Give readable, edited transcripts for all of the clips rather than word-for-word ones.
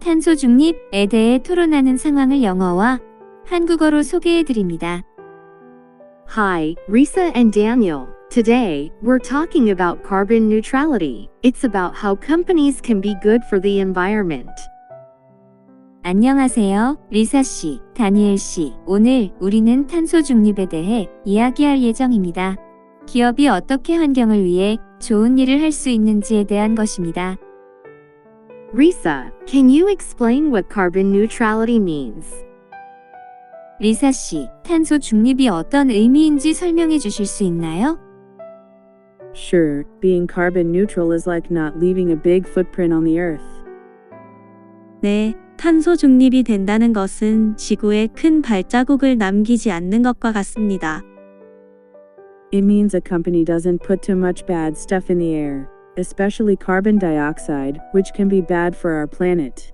탄소 중립에 대해 토론하는 상황을 영어와 한국어로 소개해 드립니다. Hi, Risa and Daniel. Today, we're talking about carbon neutrality. It's about how companies can be good for the environment. 안녕하세요, 리사 씨, 다니엘 씨. 오늘 우리는 탄소 중립에 대해 이야기할 예정입니다. 기업이 어떻게 환경을 위해 좋은 일을 할 수 있는지에 대한 것입니다. Risa, can you explain what carbon neutrality means? 리사 씨, 탄소 중립이 어떤 의미인지 설명해 주실 수 있나요? Sure, being carbon neutral is like not leaving a big footprint on the earth. 네, 탄소 중립이 된다는 것은 지구에 큰 발자국을 남기지 않는 것과 같습니다. It means a company doesn't put too much bad stuff in the air, especially carbon dioxide, which can be bad for our planet.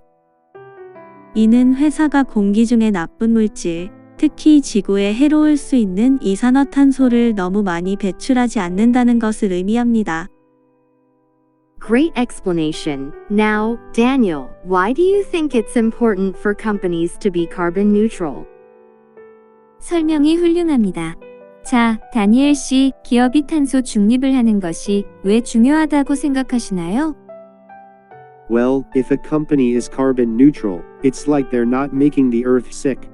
이는 회사가 공기 중에 나쁜 물질, 특히 지구에 해로울 수 있는 이산화탄소를 너무 많이 배출하지 않는다는 것을 의미합니다. Great explanation. Now, Daniel, why do you think it's important for companies to be carbon neutral? 설명이 훌륭합니다. 자, 다니엘 씨, 기업이 탄소 중립을 하는 것이 왜 중요하다고 생각하시나요? Well, if a company is carbon neutral, it's like they're not making the earth sick.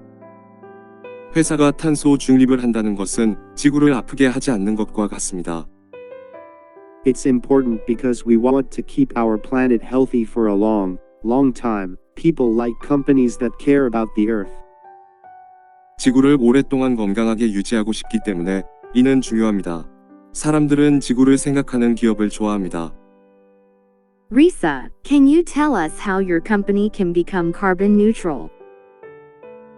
회사가 탄소 중립을 한다는 것은 지구를 아프게 하지 않는 것과 같습니다. It's important because we want to keep our planet healthy for a long, long time. People like companies that care about the earth. 지구를 오랫동안 건강하게 유지하고 싶기 때문에 이는 중요합니다. 사람들은 지구를 생각하는 기업을 좋아합니다. Risa, can you tell us how your company can become carbon neutral?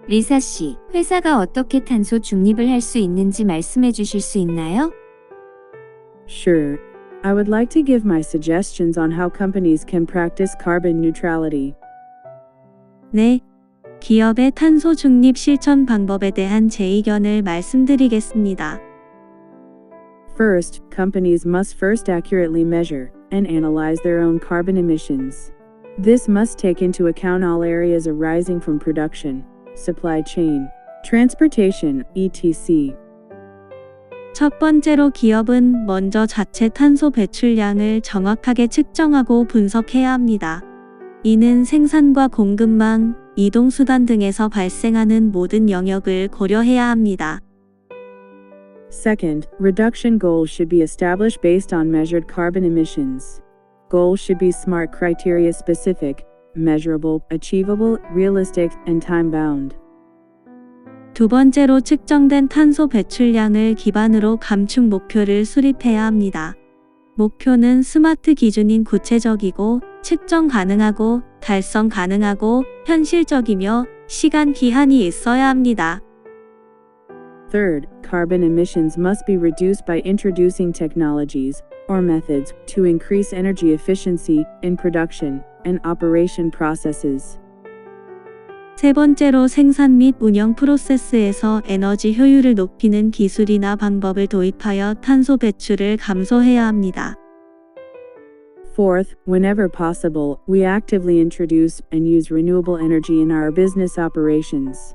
리사 씨, 회사가 어떻게 탄소 중립을 할 수 있는지 말씀해 주실 수 있나요? Sure, I would like to give my suggestions on how companies can practice carbon neutrality. 네, 기업의 탄소 중립 실천 방법에 대한 제 의견을 말씀드리겠습니다. First, companies must first accurately measure and analyze their own carbon emissions. This must take into account all areas arising from production, supply chain, transportation, etc. 첫 번째로 기업은 먼저 자체 탄소 배출량을 정확하게 측정하고 분석해야 합니다. 이는 생산과 공급망, 이동수단 등에서 발생하는 모든 영역을 고려해야 합니다. Second, reduction goals should be established based on measured carbon emissions. Goals should be SMART criteria specific, measurable, achievable, realistic, and time-bound. 두 번째로 측정된 탄소 배출량을 기반으로 감축 목표를 수립해야 합니다. 목표는 스마트 기준인 구체적이고 측정 가능하고 달성 가능하고 현실적이며 시간 기한이 있어야 합니다. Third, carbon emissions must be reduced by introducing technologies or methods to increase energy efficiency in production and operation processes. 세 번째로 생산 및 운영 프로세스에서 에너지 효율을 높이는 기술이나 방법을 도입하여 탄소 배출을 감소해야 합니다. Fourth, whenever possible, we actively introduce and use renewable energy in our business operations.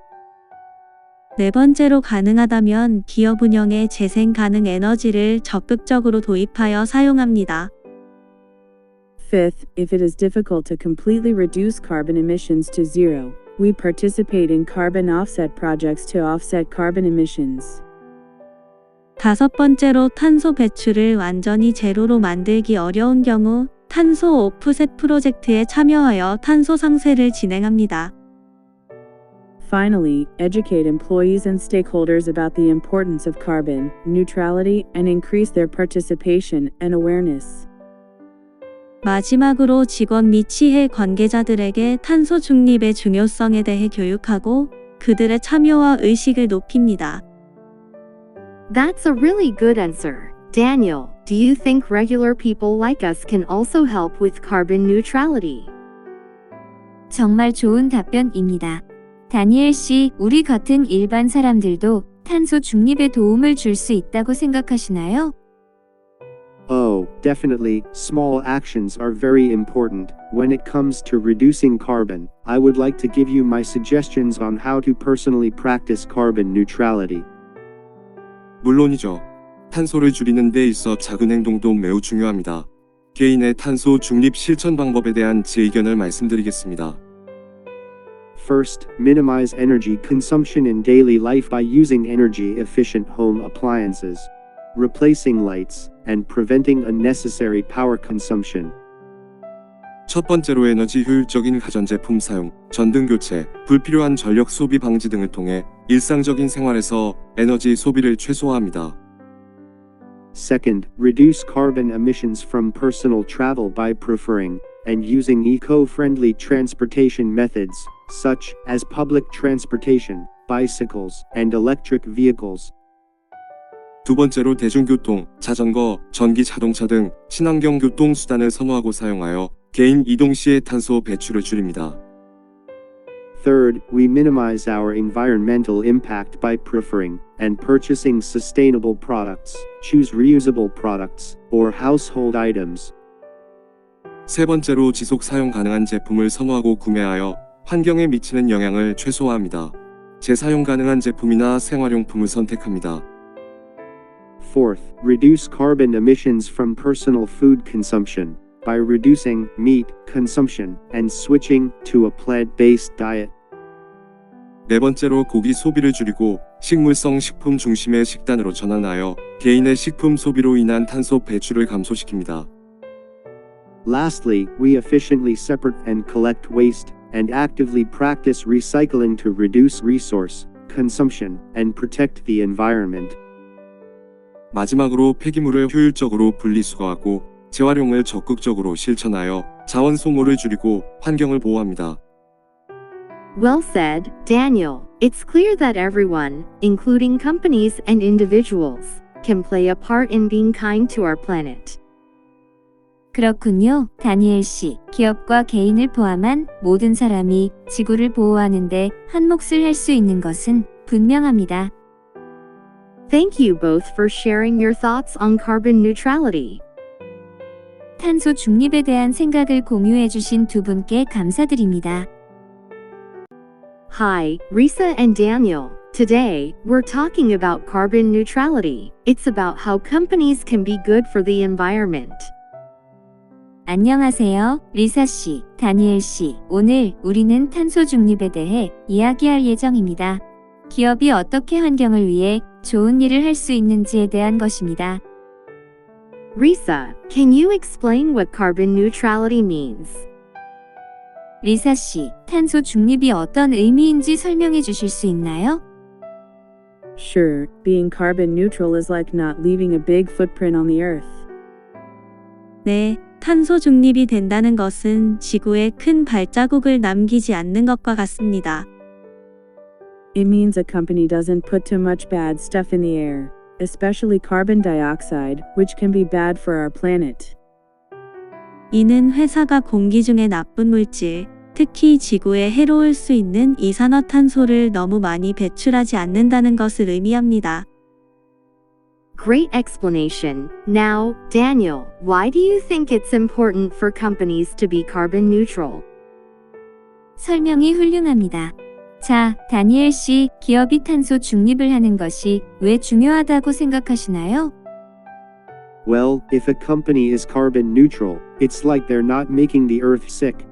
네 번째로 가능하다면 기업 운영에 재생 가능 에너지를 적극적으로 도입하여 사용합니다. Fifth, if it is difficult to completely reduce carbon emissions to zero, we participate in carbon offset projects to offset carbon emissions. 다섯 번째로 탄소 배출을 완전히 제로로 만들기 어려운 경우 탄소 오프셋 프로젝트에 참여하여 탄소 상쇄를 진행합니다. Finally, educate employees and stakeholders about the importance of carbon neutrality and increase their participation and awareness. 마지막으로 직원 및 시해 관계자들에게 탄소 중립의 중요성에 대해 교육하고 그들의 참여와 의식을 높입니다. That's a really good answer. Daniel, do you think regular people like us can also help with carbon neutrality? 정말 좋은 답변입니다. 다니엘 씨, 우리 같은 일반 사람들도 탄소 중립에 도움을 줄 수 있다고 생각하시나요? Oh, definitely, small actions are very important. When it comes to reducing carbon, I would like to give you my suggestions on how to personally practice carbon neutrality. 물론이죠. 탄소를 줄이는 데 있어 작은 행동도 매우 중요합니다. 개인의 탄소 중립 실천 방법에 대한 제 의견을 말씀드리겠습니다. First, minimize energy consumption in daily life by using energy-efficient home appliances, replacing lights, and preventing unnecessary power consumption. 첫 번째로 에너지 효율적인 가전제품 사용, 전등 교체, 불필요한 전력 소비 방지 등을 통해 일상적인 생활에서 에너지 소비를 최소화합니다. Second, reduce carbon emissions from personal travel by preferring and using eco-friendly transportation methods, such as public transportation, bicycles, and electric vehicles. 두 번째로 대중교통, 자전거, 전기 자동차 등 친환경 교통 수단을 선호하고 사용하여 개인 이동 시의 탄소 배출을 줄입니다. Third, we minimize our environmental impact by preferring and purchasing sustainable products, choose reusable products, or household items. 세 번째로 지속 사용 가능한 제품을 선호하고 구매하여 환경에 미치는 영향을 최소화합니다. 재사용 가능한 제품이나 생활용품을 선택합니다. Fourth, reduce carbon emissions from personal food consumption by reducing meat consumption and switching to a plant-based diet. 네 번째로 고기 소비를 줄이고 식물성 식품 중심의 식단으로 전환하여 개인의 식품 소비로 인한 탄소 배출을 감소시킵니다. Lastly, we efficiently separate and collect waste and actively practice recycling to reduce resource consumption and protect the environment. 마지막으로 폐기물을 효율적으로 분리수거하고 재활용을 적극적으로 실천하여 자원 소모를 줄이고 환경을 보호합니다. Well said, Daniel. It's clear that everyone, including companies and individuals, can play a part in being kind to our planet. 그렇군요, 다니엘 씨. 기업과 개인을 포함한 모든 사람이 지구를 보호하는데 한 몫을 할 수 있는 것은 분명합니다. Thank you both for sharing your thoughts on carbon neutrality. 탄소 중립에 대한 생각을 공유해 주신 두 분께 감사드립니다. Hi, Risa and Daniel. Today, we're talking about carbon neutrality. It's about how companies can be good for the environment. 안녕하세요, 리사 씨, 다니엘 씨. 오늘 우리는 탄소 중립에 대해 이야기할 예정입니다. 기업이 어떻게 환경을 위해 좋은 일을 할 수 있는지에 대한 것입니다. Risa, can you explain what carbon neutrality means? 리사 씨, 탄소 중립이 어떤 의미인지 설명해 주실 수 있나요? Sure, being carbon neutral is like not leaving a big footprint on the earth. 네, 탄소 중립이 된다는 것은 지구에 큰 발자국을 남기지 않는 것과 같습니다. It means a company doesn't put too much bad stuff in the air, especially carbon dioxide, which can be bad for our planet. 이는 회사가 공기 중의 나쁜 물질, 특히 지구에 해로울 수 있는 이산화탄소를 너무 많이 배출하지 않는다는 것을 의미합니다. Great explanation. Now, Daniel, why do you think it's important for companies to be carbon neutral? 설명이 훌륭합니다. 자, 다니엘 씨, 기업이 탄소 중립을 하는 것이 왜 중요하다고 생각하시나요? Well, if a company is carbon neutral, it's like they're not making the earth sick.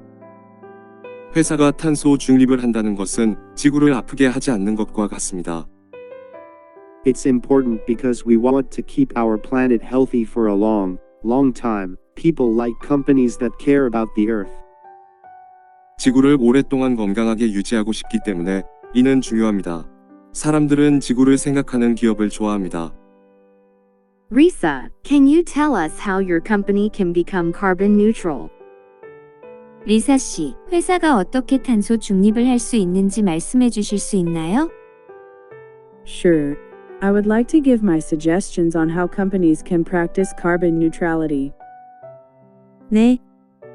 회사가 탄소 중립을 한다는 것은 지구를 아프게 하지 않는 것과 같습니다. It's important because we want to keep our planet healthy for a long, long time. People like companies that care about the earth. 지구를 오랫동안 건강하게 유지하고 싶기 때문에 이는 중요합니다. 사람들은 지구를 생각하는 기업을 좋아합니다. Risa, can you tell us how your company can become carbon neutral? 리사 씨, 회사가 어떻게 탄소 중립을 할 수 있는지 말씀해 주실 수 있나요? Sure. I would like to give my suggestions on how companies can practice carbon neutrality. 네,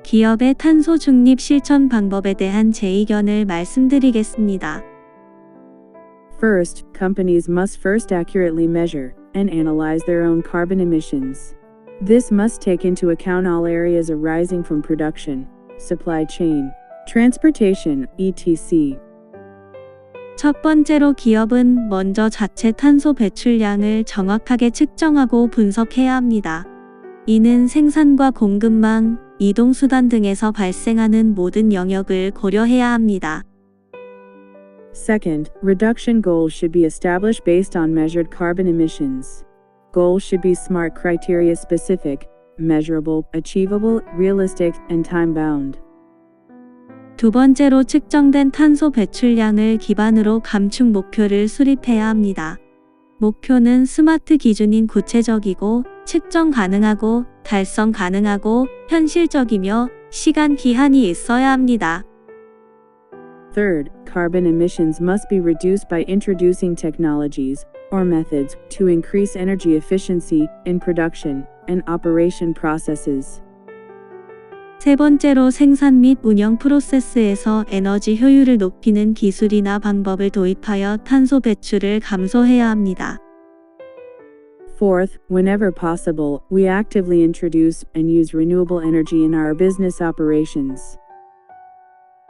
기업의 탄소 중립 실천 방법에 대한 제 의견을 말씀드리겠습니다. First, companies must first accurately measure and analyze their own carbon emissions. This must take into account all areas arising from production, supply chain, transportation, etc. 첫 번째로 기업은 먼저 자체 탄소 배출량을 정확하게 측정하고 분석해야 합니다. 이는 생산과 공급망, 이동수단 등에서 발생하는 모든 영역을 고려해야 합니다. Second, reduction goals should be established based on measured carbon emissions. Goals should be SMART criteria specific, measurable, achievable, realistic, and time-bound. 두 번째로 측정된 탄소 배출량을 기반으로 감축 목표를 수립해야 합니다. 목표는 스마트 기준인 구체적이고 측정 가능하고 달성 가능하고 현실적이며 시간 기한이 있어야 합니다. Third, carbon emissions must be reduced by introducing technologies or methods to increase energy efficiency in production and operation processes. 세 번째로 생산 및 운영 프로세스에서 에너지 효율을 높이는 기술이나 방법을 도입하여 탄소 배출을 감소해야 합니다. Fourth, whenever possible, we actively introduce and use renewable energy in our business operations.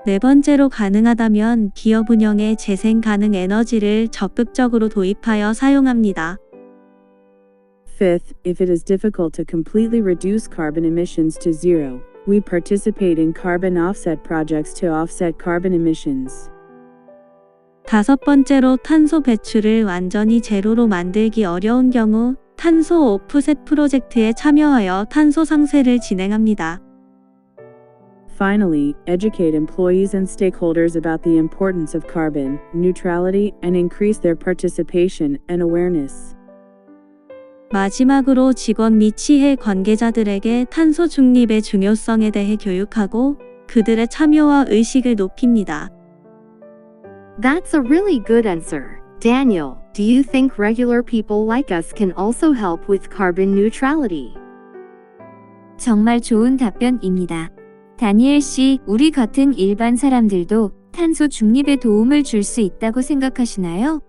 네 번째로 가능하다면 기업 운영에 재생 가능 에너지를 적극적으로 도입하여 사용합니다. Fifth, if it is difficult to completely reduce carbon emissions to zero, we participate in carbon offset projects to offset carbon emissions. 다섯 번째로 탄소 배출을 완전히 제로로 만들기 어려운 경우 탄소 오프셋 프로젝트에 참여하여 탄소 상쇄를 진행합니다. Finally, educate employees and stakeholders about the importance of carbon neutrality and increase their participation and awareness. 마지막으로 직원 및 시해 관계자들에게 탄소 중립의 중요성에 대해 교육하고 그들의 참여와 의식을 높입니다. That's a really good answer. Daniel, do you think regular people like us can also help with carbon neutrality? 정말 좋은 답변입니다. 다니엘 씨, 우리 같은 일반 사람들도 탄소 중립에 도움을 줄 수 있다고 생각하시나요?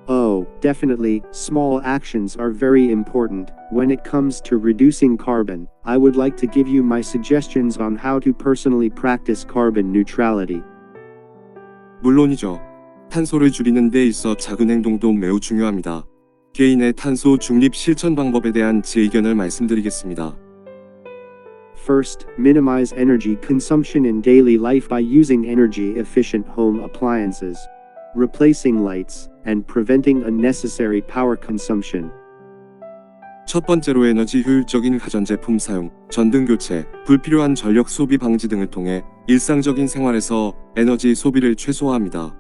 Oh, definitely, small actions are very important. When it comes to reducing carbon, I would like to give you my suggestions on how to personally practice carbon neutrality. 물론이죠. 탄소를 줄이는 데 있어 작은 행동도 매우 중요합니다. 개인의 탄소 중립 실천 방법에 대한 제 의견을 말씀드리겠습니다. First, minimize energy consumption in daily life by using energy-efficient home appliances, replacing lights, and preventing unnecessary power consumption. 첫 번째로 에너지 효율적인 가전제품 사용, 전등 교체, 불필요한 전력 소비 방지 등을 통해 일상적인 생활에서 에너지 소비를 최소화합니다.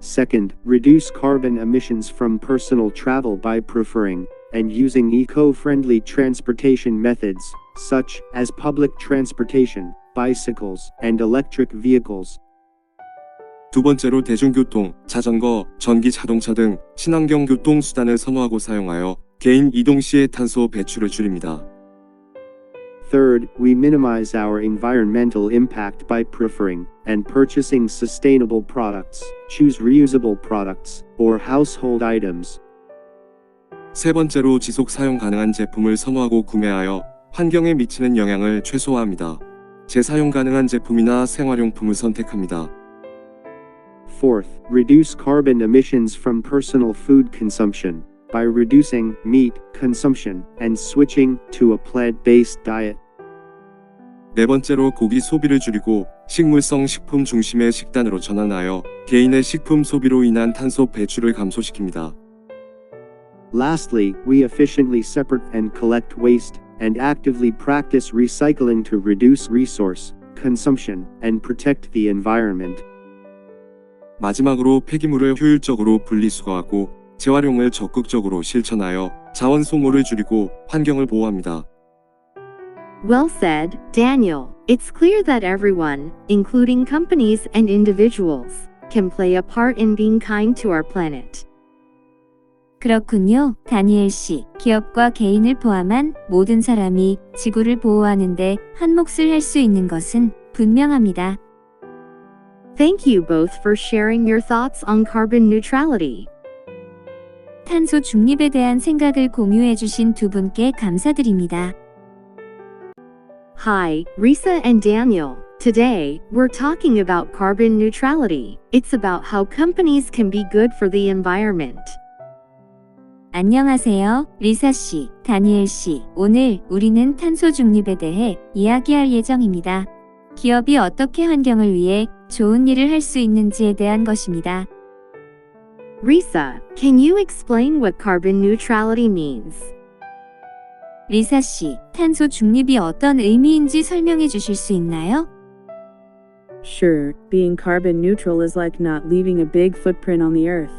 Second, reduce carbon emissions from personal travel by preferring and using eco-friendly transportation methods, such as public transportation, bicycles, and electric vehicles. 두 번째로 대중교통, 자전거, 전기 자동차 등 친환경 교통 수단을 선호하고 사용하여 개인 이동 시의 탄소 배출을 줄입니다. Third, we minimize our environmental impact by preferring and purchasing sustainable products, choose reusable products, or household items. 세 번째로 지속 사용 가능한 제품을 선호하고 구매하여 환경에 미치는 영향을 최소화합니다. 재사용 가능한 제품이나 생활용품을 선택합니다. Fourth, reduce carbon emissions from personal food consumption by reducing meat consumption and switching to a plant-based diet. 네 번째로 고기 소비를 줄이고 식물성 식품 중심의 식단으로 전환하여 개인의 식품 소비로 인한 탄소 배출을 감소시킵니다. Lastly, we efficiently separate and collect waste and actively practice recycling to reduce resource consumption and protect the environment. 마지막으로 폐기물을 효율적으로 분리수거하고 재활용을 적극적으로 실천하여 자원 소모를 줄이고 환경을 보호합니다. Well said, Daniel. It's clear that everyone, including companies and individuals, can play a part in being kind to our planet. 그렇군요, 다니엘 씨. 기업과 개인을 포함한 모든 사람이 지구를 보호하는데 한 몫을 할 수 있는 것은 분명합니다. Thank you both for sharing your thoughts on carbon neutrality. 탄소 중립에 대한 생각을 공유해 주신 두 분께 감사드립니다. Hi, Risa and Daniel. Today, we're talking about carbon neutrality. It's about how companies can be good for the environment. 안녕하세요, 리사 씨, 다니엘 씨. 오늘 우리는 탄소 중립에 대해 이야기할 예정입니다. 기업이 어떻게 환경을 위해 좋은 일을 할 수 있는지에 대한 것입니다. Risa, can you explain what carbon neutrality means? 리사 씨, 탄소 중립이 어떤 의미인지 설명해 주실 수 있나요? Sure, being carbon neutral is like not leaving a big footprint on the earth.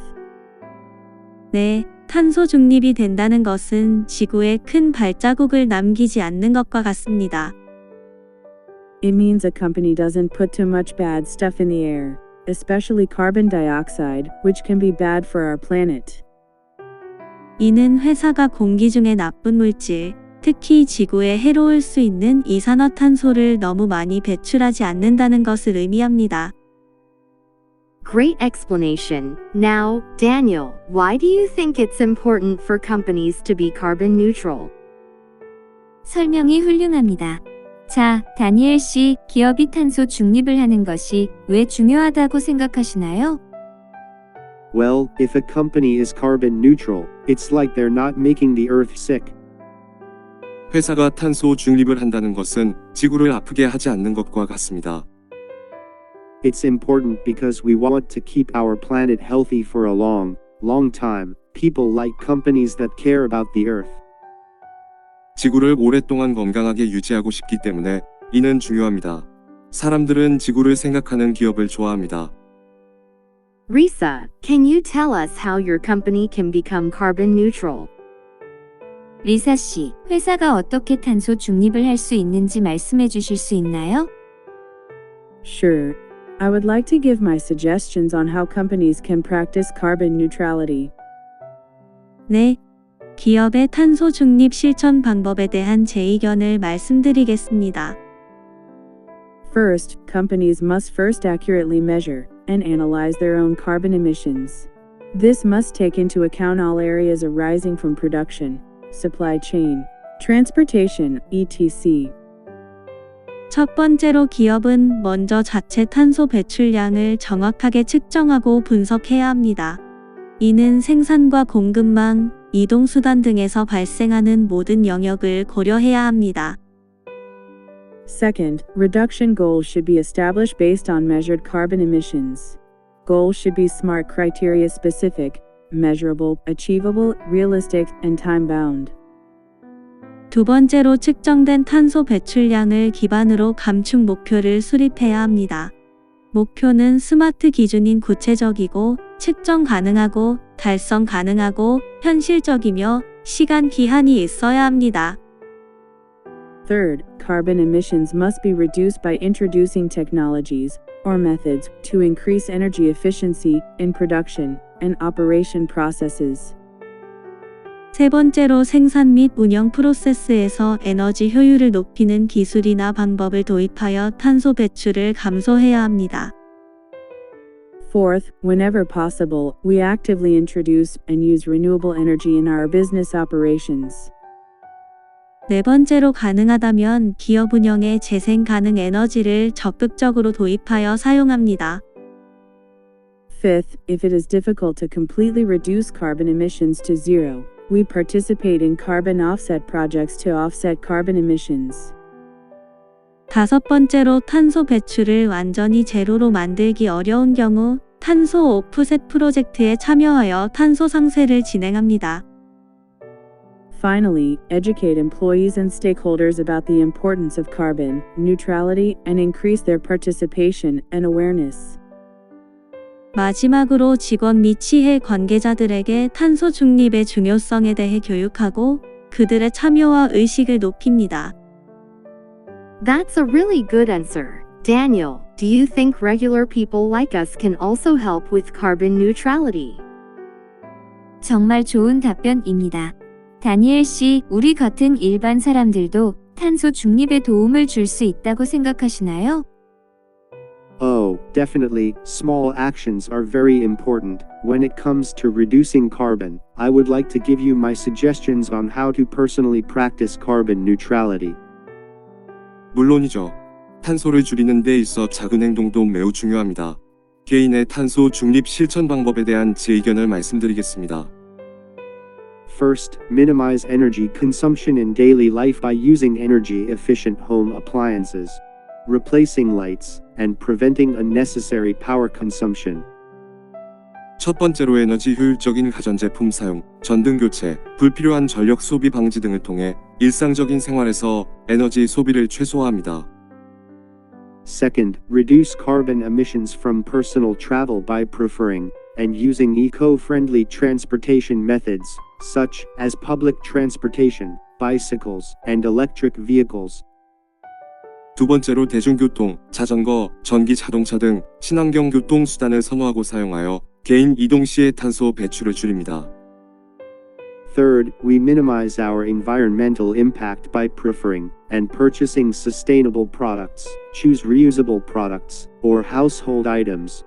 네, 탄소 중립이 된다는 것은 지구에 큰 발자국을 남기지 않는 것과 같습니다. It means a company doesn't put too much bad stuff in the air, especially carbon dioxide, which can be bad for our planet. 이는 회사가 공기 중의 나쁜 물질, 특히 지구에 해로울 수 있는 이산화탄소를 너무 많이 배출하지 않는다는 것을 의미합니다. Great explanation. Now, Daniel, why do you think it's important for companies to be carbon neutral? 설명이 훌륭합니다. 자, 다니엘 씨, 기업이 탄소 중립을 하는 것이 왜 중요하다고 생각하시나요? Well, if a company is carbon neutral, it's like they're not making the earth sick. 회사가 탄소 중립을 한다는 것은 지구를 아프게 하지 않는 것과 같습니다. It's important because we want to keep our planet healthy for a long, long time. People like companies that care about the earth. 지구를 오랫동안 건강하게 유지하고 싶기 때문에 이는 중요합니다. 사람들은 지구를 생각하는 기업을 좋아합니다. Risa, can you tell us how your company can become carbon neutral? 리사 씨, 회사가 어떻게 탄소 중립을 할 수 있는지 말씀해 주실 수 있나요? Sure. I would like to give my suggestions on how companies can practice carbon neutrality. 네, 기업의 탄소 중립 실천 방법에 대한 제 의견을 말씀드리겠습니다. First, companies must first accurately measure and analyze their own carbon emissions. This must take into account all areas arising from production, supply chain, transportation, etc. 첫 번째로 기업은 먼저 자체 탄소 배출량을 정확하게 측정하고 분석해야 합니다. 이는 생산과 공급망, 이동수단 등에서 발생하는 모든 영역을 고려해야 합니다. Second, reduction goals should be established based on measured carbon emissions. Goals should be SMART criteria specific, measurable, achievable, realistic, and time-bound. 두 번째로 측정된 탄소 배출량을 기반으로 감축 목표를 수립해야 합니다. 목표는 스마트 기준인 구체적이고 측정 가능하고 달성 가능하고 현실적이며 시간 기한이 있어야 합니다. Third, carbon emissions must be reduced by introducing technologies or methods to increase energy efficiency in production and operation processes. 세 번째로 생산 및 운영 프로세스에서 에너지 효율을 높이는 기술이나 방법을 도입하여 탄소 배출을 감소해야 합니다. Fourth, whenever possible, we actively introduce and use renewable energy in our business operations. 네 번째로 가능하다면 기업 운영에 재생 가능 에너지를 적극적으로 도입하여 사용합니다. Fifth, if it is difficult to completely reduce carbon emissions to zero, we participate in carbon offset projects to offset carbon emissions. 다섯 번째로 탄소 배출을 완전히 제로로 만들기 어려운 경우 탄소 오프셋 프로젝트에 참여하여 탄소 상쇄를 진행합니다. Finally, educate employees and stakeholders about the importance of carbon neutrality and increase their participation and awareness. 마지막으로 직원 및 시해 관계자들에게 탄소 중립의 중요성에 대해 교육하고 그들의 참여와 의식을 높입니다. That's a really good answer. Daniel, do you think regular people like us can also help with carbon neutrality? 정말 좋은 답변입니다. 다니엘 씨, 우리 같은 일반 사람들도 탄소 중립에 도움을 줄 수 있다고 생각하시나요? Oh, definitely, small actions are very important. When it comes to reducing carbon, I would like to give you my suggestions on how to personally practice carbon neutrality. 물론이죠. 탄소를 줄이는 데 있어 작은 행동도 매우 중요합니다. 개인의 탄소 중립 실천 방법에 대한 제 의견을 말씀드리겠습니다. First, minimize energy consumption in daily life by using energy-efficient home appliances, replacing lights, and preventing unnecessary power consumption. 첫 번째로 에너지 효율적인 가전제품 사용, 전등 교체, 불필요한 전력 소비 방지 등을 통해 일상적인 생활에서 에너지 소비를 최소화합니다. Second, reduce carbon emissions from personal travel by preferring and using eco-friendly transportation methods, such as public transportation, bicycles, and electric vehicles. 두 번째로 대중교통, 자전거, 전기 자동차 등 친환경 교통수단을 선호하고 사용하여 개인 이동 시의 탄소 배출을 줄입니다. Third, we minimize our environmental impact by preferring and purchasing sustainable products, choose reusable products, or household items.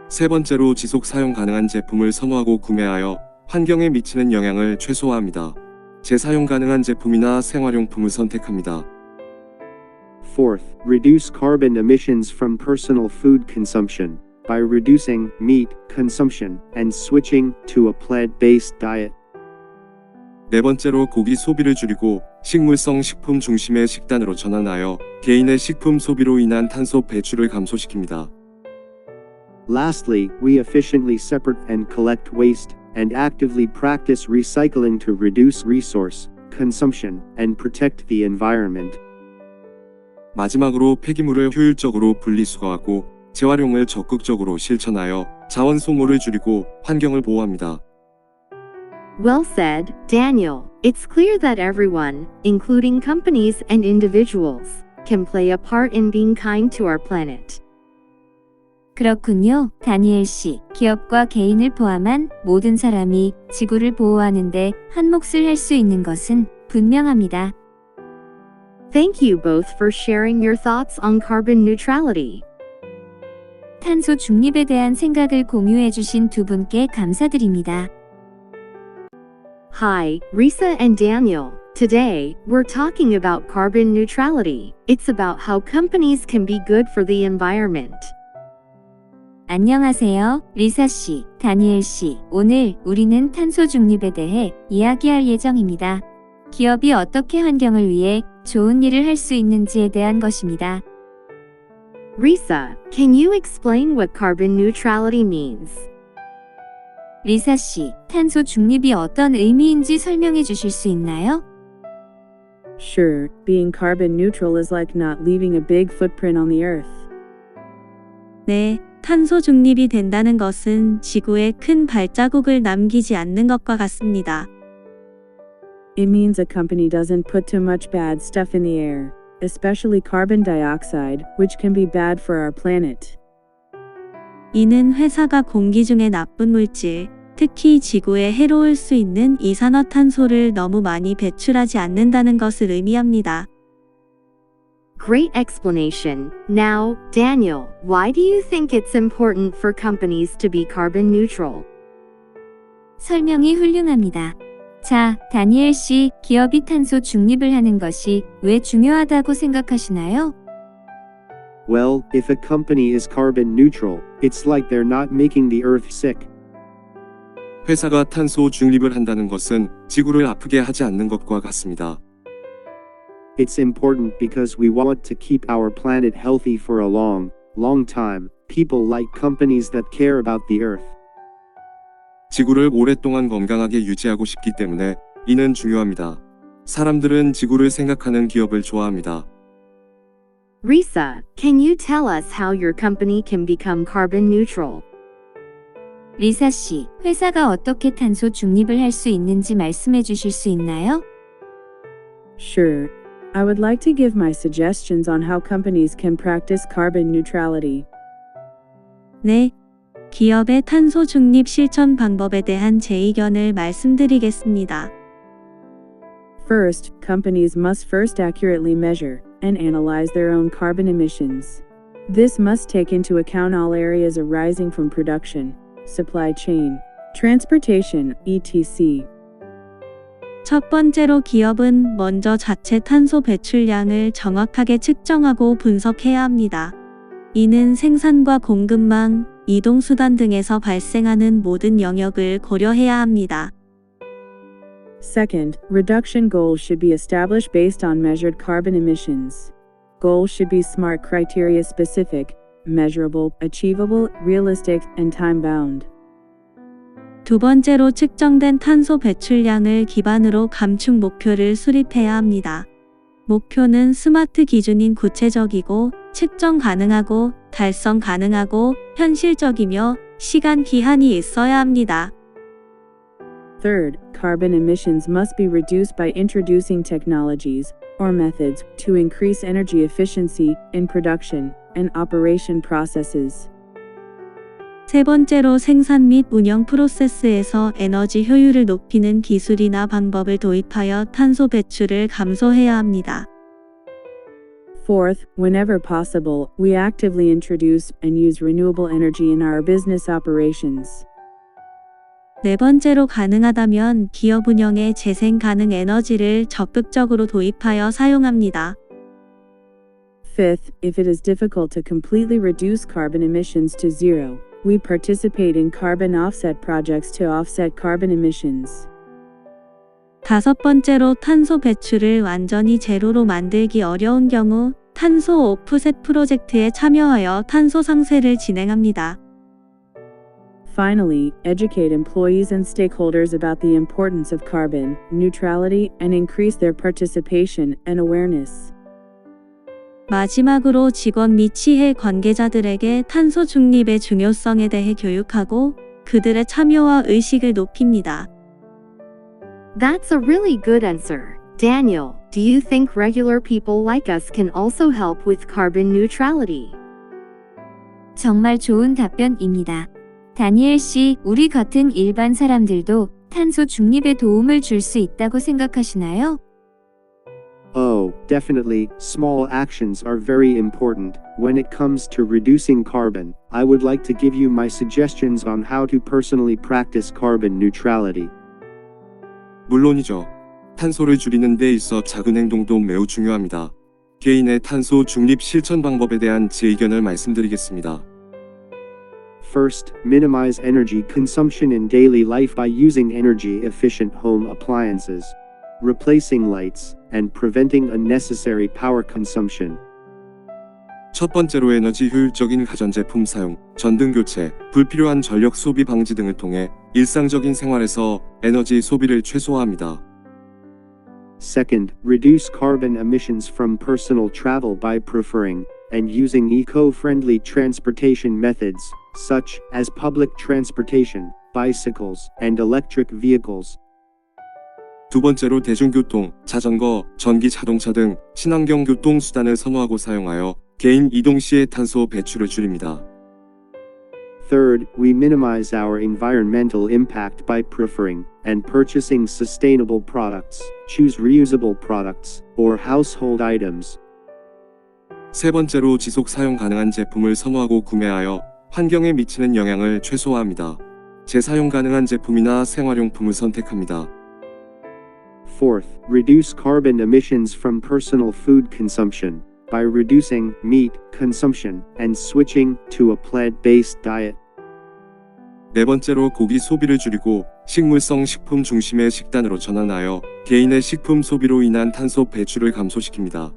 세 번째로 지속 사용 가능한 제품을 선호하고 구매하여 환경에 미치는 영향을 최소화합니다. 재사용 가능한 제품이나 생활용품을 선택합니다. Fourth, reduce carbon emissions from personal food consumption by reducing meat consumption and switching to a plant-based diet. 네 번째로 고기 소비를 줄이고 식물성 식품 중심의 식단으로 전환하여 개인의 식품 소비로 인한 탄소 배출을 감소시킵니다. Lastly, we efficiently separate and collect waste and actively practice recycling to reduce resource consumption and protect the environment. 마지막으로 폐기물을 효율적으로 분리수거하고 재활용을 적극적으로 실천하여 자원 소모를 줄이고 환경을 보호합니다. Well said, Daniel. It's clear that everyone, including companies and individuals, can play a part in being kind to our planet. 그렇군요, 다니엘 씨. 기업과 개인을 포함한 모든 사람이 지구를 보호하는데 한 몫을 할 수 있는 것은 분명합니다. Thank you both for sharing your thoughts on carbon neutrality. 탄소 중립에 대한 생각을 공유해 주신 두 분께 감사드립니다. Hi, Risa and Daniel. Today, we're talking about carbon neutrality. It's about how companies can be good for the environment. 안녕하세요, 리사 씨, 다니엘 씨. 오늘 우리는 탄소 중립에 대해 이야기할 예정입니다. 기업이 어떻게 환경을 위해 좋은 일을 할 수 있는지에 대한 것입니다. Risa, can you explain what carbon neutrality means? 리사 씨, 탄소 중립이 어떤 의미인지 설명해 주실 수 있나요? Sure, being carbon neutral is like not leaving a big footprint on the earth. 네, 탄소 중립이 된다는 것은 지구에 큰 발자국을 남기지 않는 것과 같습니다. It means a company doesn't put too much bad stuff in the air, especially carbon dioxide, which can be bad for our planet. 이는 회사가 공기 중의 나쁜 물질, 특히 지구에 해로울 수 있는 이산화탄소를 너무 많이 배출하지 않는다는 것을 의미합니다. Great explanation. Now, Daniel, why do you think it's important for companies to be carbon neutral? 설명이 훌륭합니다. 자, 다니엘 씨, 기업이 탄소 중립을 하는 것이 왜 중요하다고 생각하시나요? Well, if a company is carbon neutral, it's like they're not making the earth sick. 회사가 탄소 중립을 한다는 것은 지구를 아프게 하지 않는 것과 같습니다. It's important because we want to keep our planet healthy for a long, long time. People like companies that care about the earth. 지구를 오랫동안 건강하게 유지하고 싶기 때문에 이는 중요합니다. 사람들은 지구를 생각하는 기업을 좋아합니다. Risa, can you tell us how your company can become carbon neutral? 리사 씨, 회사가 어떻게 탄소 중립을 할 수 있는지 말씀해 주실 수 있나요? Sure. I would like to give my suggestions on how companies can practice carbon neutrality. 네, 기업의 탄소 중립 실천 방법에 대한 제 의견을 말씀드리겠습니다. First, companies must first accurately measure and analyze their own carbon emissions. This must take into account all areas arising from production, supply chain, transportation, etc. 첫 번째로 기업은 먼저 자체 탄소 배출량을 정확하게 측정하고 분석해야 합니다. 이는 생산과 공급망, 이동수단 등에서 발생하는 모든 영역을 고려해야 합니다. Second, reduction goals should be established based on measured carbon emissions. Goals should be SMART criteria specific, measurable, achievable, realistic, and time-bound. 두 번째로 측정된 탄소 배출량을 기반으로 감축 목표를 수립해야 합니다. 목표는 스마트 기준인 구체적이고 측정 가능하고 달성 가능하고 현실적이며 시간 기한이 있어야 합니다. Third, carbon emissions must be reduced by introducing technologies or methods to increase energy efficiency in production and operation processes. 세 번째로 생산 및 운영 프로세스에서 에너지 효율을 높이는 기술이나 방법을 도입하여 탄소 배출을 감소해야 합니다. Fourth, whenever possible, we actively introduce and use renewable energy in our business operations. 네 번째로 가능하다면 기업 운영에 재생 가능 에너지를 적극적으로 도입하여 사용합니다. Fifth, if it is difficult to completely reduce carbon emissions to zero, we participate in carbon offset projects to offset carbon emissions. 다섯 번째로 탄소 배출을 완전히 제로로 만들기 어려운 경우 탄소 오프셋 프로젝트에 참여하여 탄소 상쇄를 진행합니다. Finally, educate employees and stakeholders about the importance of carbon neutrality and increase their participation and awareness. 마지막으로 직원 및 시해 관계자들에게 탄소 중립의 중요성에 대해 교육하고 그들의 참여와 의식을 높입니다. That's a really good answer. Daniel, do you think regular people like us can also help with carbon neutrality? 정말 좋은 답변입니다. 다니엘 씨, 우리 같은 일반 사람들도 탄소 중립에 도움을 줄 수 있다고 생각하시나요? Oh, definitely, small actions are very important. When it comes to reducing carbon, I would like to give you my suggestions on how to personally practice carbon neutrality. 물론이죠. 탄소를 줄이는 데 있어 작은 행동도 매우 중요합니다. 개인의 탄소 중립 실천 방법에 대한 제 의견을 말씀드리겠습니다. First, minimize energy consumption in daily life by using energy-efficient home appliances, replacing lights, and preventing unnecessary power consumption. 첫 번째로 에너지 효율적인 가전제품 사용, 전등 교체, 불필요한 전력 소비 방지 등을 통해 일상적인 생활에서 에너지 소비를 최소화합니다. Second, reduce carbon emissions from personal travel by preferring and using eco-friendly transportation methods, such as public transportation, bicycles, and electric vehicles. 두 번째로 대중교통, 자전거, 전기 자동차 등 친환경 교통 수단을 선호하고 사용하여 개인 이동 시의 탄소 배출을 줄입니다. Third, we minimize our environmental impact by preferring and purchasing sustainable products, choose reusable products, or household items. 세 번째로 지속 사용 가능한 제품을 선호하고 구매하여 환경에 미치는 영향을 최소화합니다. 재사용 가능한 제품이나 생활용품을 선택합니다. Fourth, reduce carbon emissions from personal food consumption by reducing meat consumption and switching to a plant-based diet. 네 번째로 고기 소비를 줄이고 식물성 식품 중심의 식단으로 전환하여 개인의 식품 소비로 인한 탄소 배출을 감소시킵니다.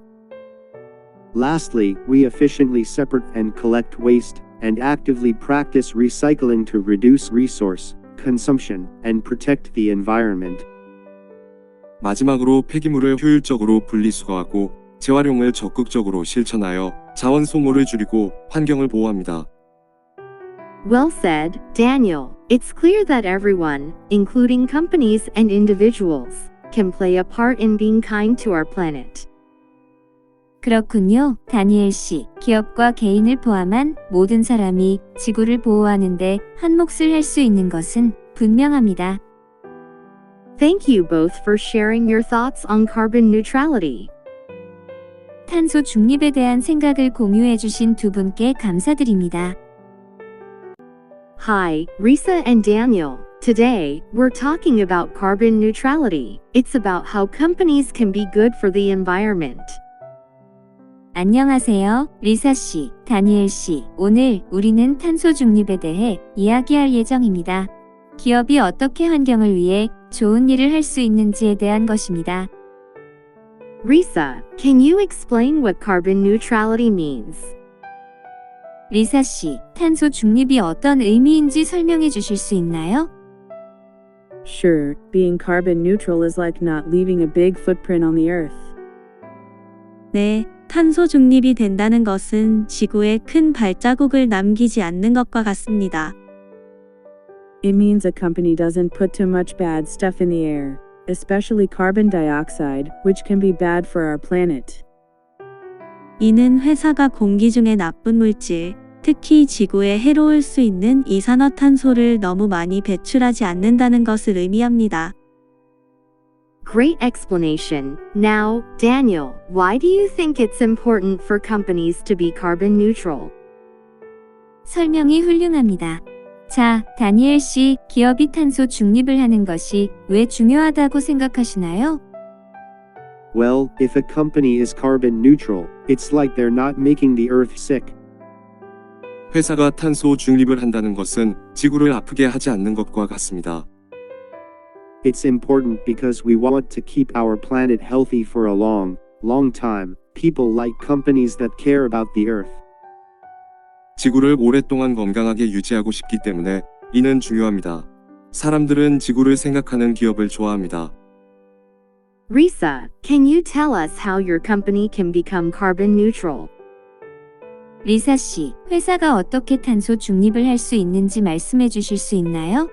Lastly, we efficiently separate and collect waste and actively practice recycling to reduce resource consumption and protect the environment. 마지막으로 폐기물을 효율적으로 분리수거하고 재활용을 적극적으로 실천하여 자원 소모를 줄이고 환경을 보호합니다. Well said, Daniel. It's clear that everyone, including companies and individuals, can play a part in being kind to our planet. 그렇군요, 다니엘 씨. 기업과 개인을 포함한 모든 사람이 지구를 보호하는데 한 몫을 할 수 있는 것은 분명합니다. Thank you both for sharing your thoughts on carbon neutrality. 탄소 중립에 대한 생각을 공유해 주신 두 분께 감사드립니다. Hi, Risa and Daniel. Today, we're talking about carbon neutrality. It's about how companies can be good for the environment. 안녕하세요, 리사 씨, 다니엘 씨. 오늘 우리는 탄소 중립에 대해 이야기할 예정입니다. 기업이 어떻게 환경을 위해 좋은 일을 할 수 있는지에 대한 것입니다. Risa, can you explain what carbon neutrality means? 리사 씨, 탄소 중립이 어떤 의미인지 설명해 주실 수 있나요? Sure, being carbon neutral is like not leaving a big footprint on the earth. 네, 탄소 중립이 된다는 것은 지구에 큰 발자국을 남기지 않는 것과 같습니다. It means a company doesn't put too much bad stuff in the air, especially carbon dioxide, which can be bad for our planet. 이는 회사가 공기 중의 나쁜 물질, 특히 지구에 해로울 수 있는 이산화탄소를 너무 많이 배출하지 않는다는 것을 의미합니다. Great explanation. Now, Daniel, why do you think it's important for companies to be carbon neutral? 설명이 훌륭합니다. 자, 다니엘 씨, 기업이 탄소 중립을 하는 것이 왜 중요하다고 생각하시나요? Well, if a company is carbon neutral, it's like they're not making the earth sick. 회사가 탄소 중립을 한다는 것은 지구를 아프게 하지 않는 것과 같습니다. It's important because we want to keep our planet healthy for a long, long time. People like companies that care about the earth. 지구를 오랫동안 건강하게 유지하고 싶기 때문에 이는 중요합니다. 사람들은 지구를 생각하는 기업을 좋아합니다. Risa, can you tell us how your company can become carbon neutral? 리사 씨, 회사가 어떻게 탄소 중립을 할 수 있는지 말씀해 주실 수 있나요?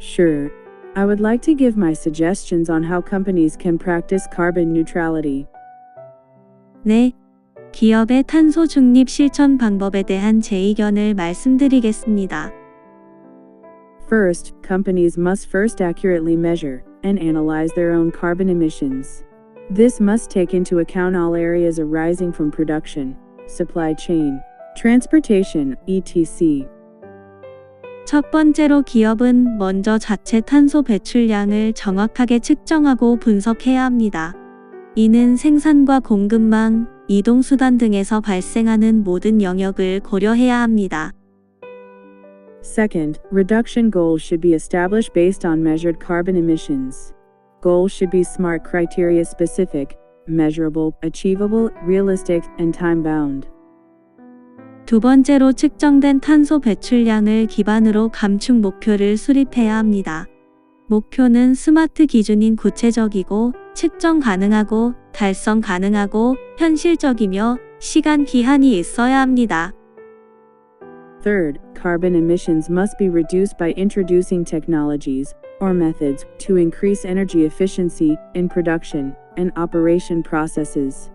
Sure. I would like to give my suggestions on how companies can practice carbon neutrality. 네, 기업의 탄소 중립 실천 방법에 대한 제 의견을 말씀드리겠습니다. First, companies must first accurately measure and analyze their own carbon emissions. This must take into account all areas arising from production, supply chain, transportation, etc. 첫 번째로 기업은 먼저 자체 탄소 배출량을 정확하게 측정하고 분석해야 합니다. 이는 생산과 공급망, 이동수단 등에서 발생하는 모든 영역을 고려해야 합니다. Second, reduction goals should be established based on measured carbon emissions. Goals should be SMART criteria specific, measurable, achievable, realistic, and time-bound. 두 번째로 측정된 탄소 배출량을 기반으로 감축 목표를 수립해야 합니다. 목표는 스마트 기준인 구체적이고 측정 가능하고 달성 가능하고 현실적이며 시간 기한이 있어야 합니다. Third, carbon emissions must be reduced by introducing technologies or methods to increase energy efficiency in production and operation processes.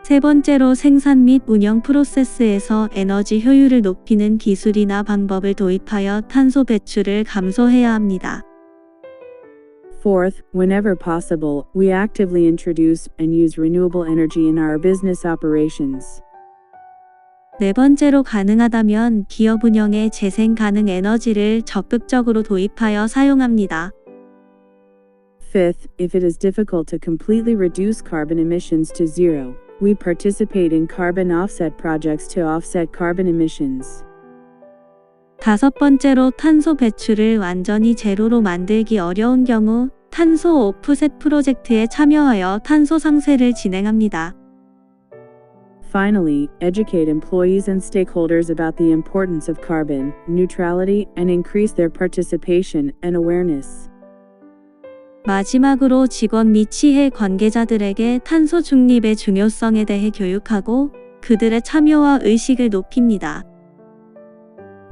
세 번째로 생산 및 운영 프로세스에서 에너지 효율을 높이는 기술이나 방법을 도입하여 탄소 배출을 감소해야 합니다. Fourth, whenever possible, we actively introduce and use renewable energy in our business operations. 네 번째로 가능하다면 기업 운영에 재생 가능 에너지를 적극적으로 도입하여 사용합니다. Fifth, if it is difficult to completely reduce carbon emissions to zero, we participate in carbon offset projects to offset carbon emissions. 다섯 번째로 탄소 배출을 완전히 제로로 만들기 어려운 경우 탄소 오프셋 프로젝트에 참여하여 탄소 상쇄를 진행합니다. Finally, educate employees and stakeholders about the importance of carbon neutrality and increase their participation and awareness. 마지막으로 직원 및 시해 관계자들에게 탄소 중립의 중요성에 대해 교육하고 그들의 참여와 의식을 높입니다.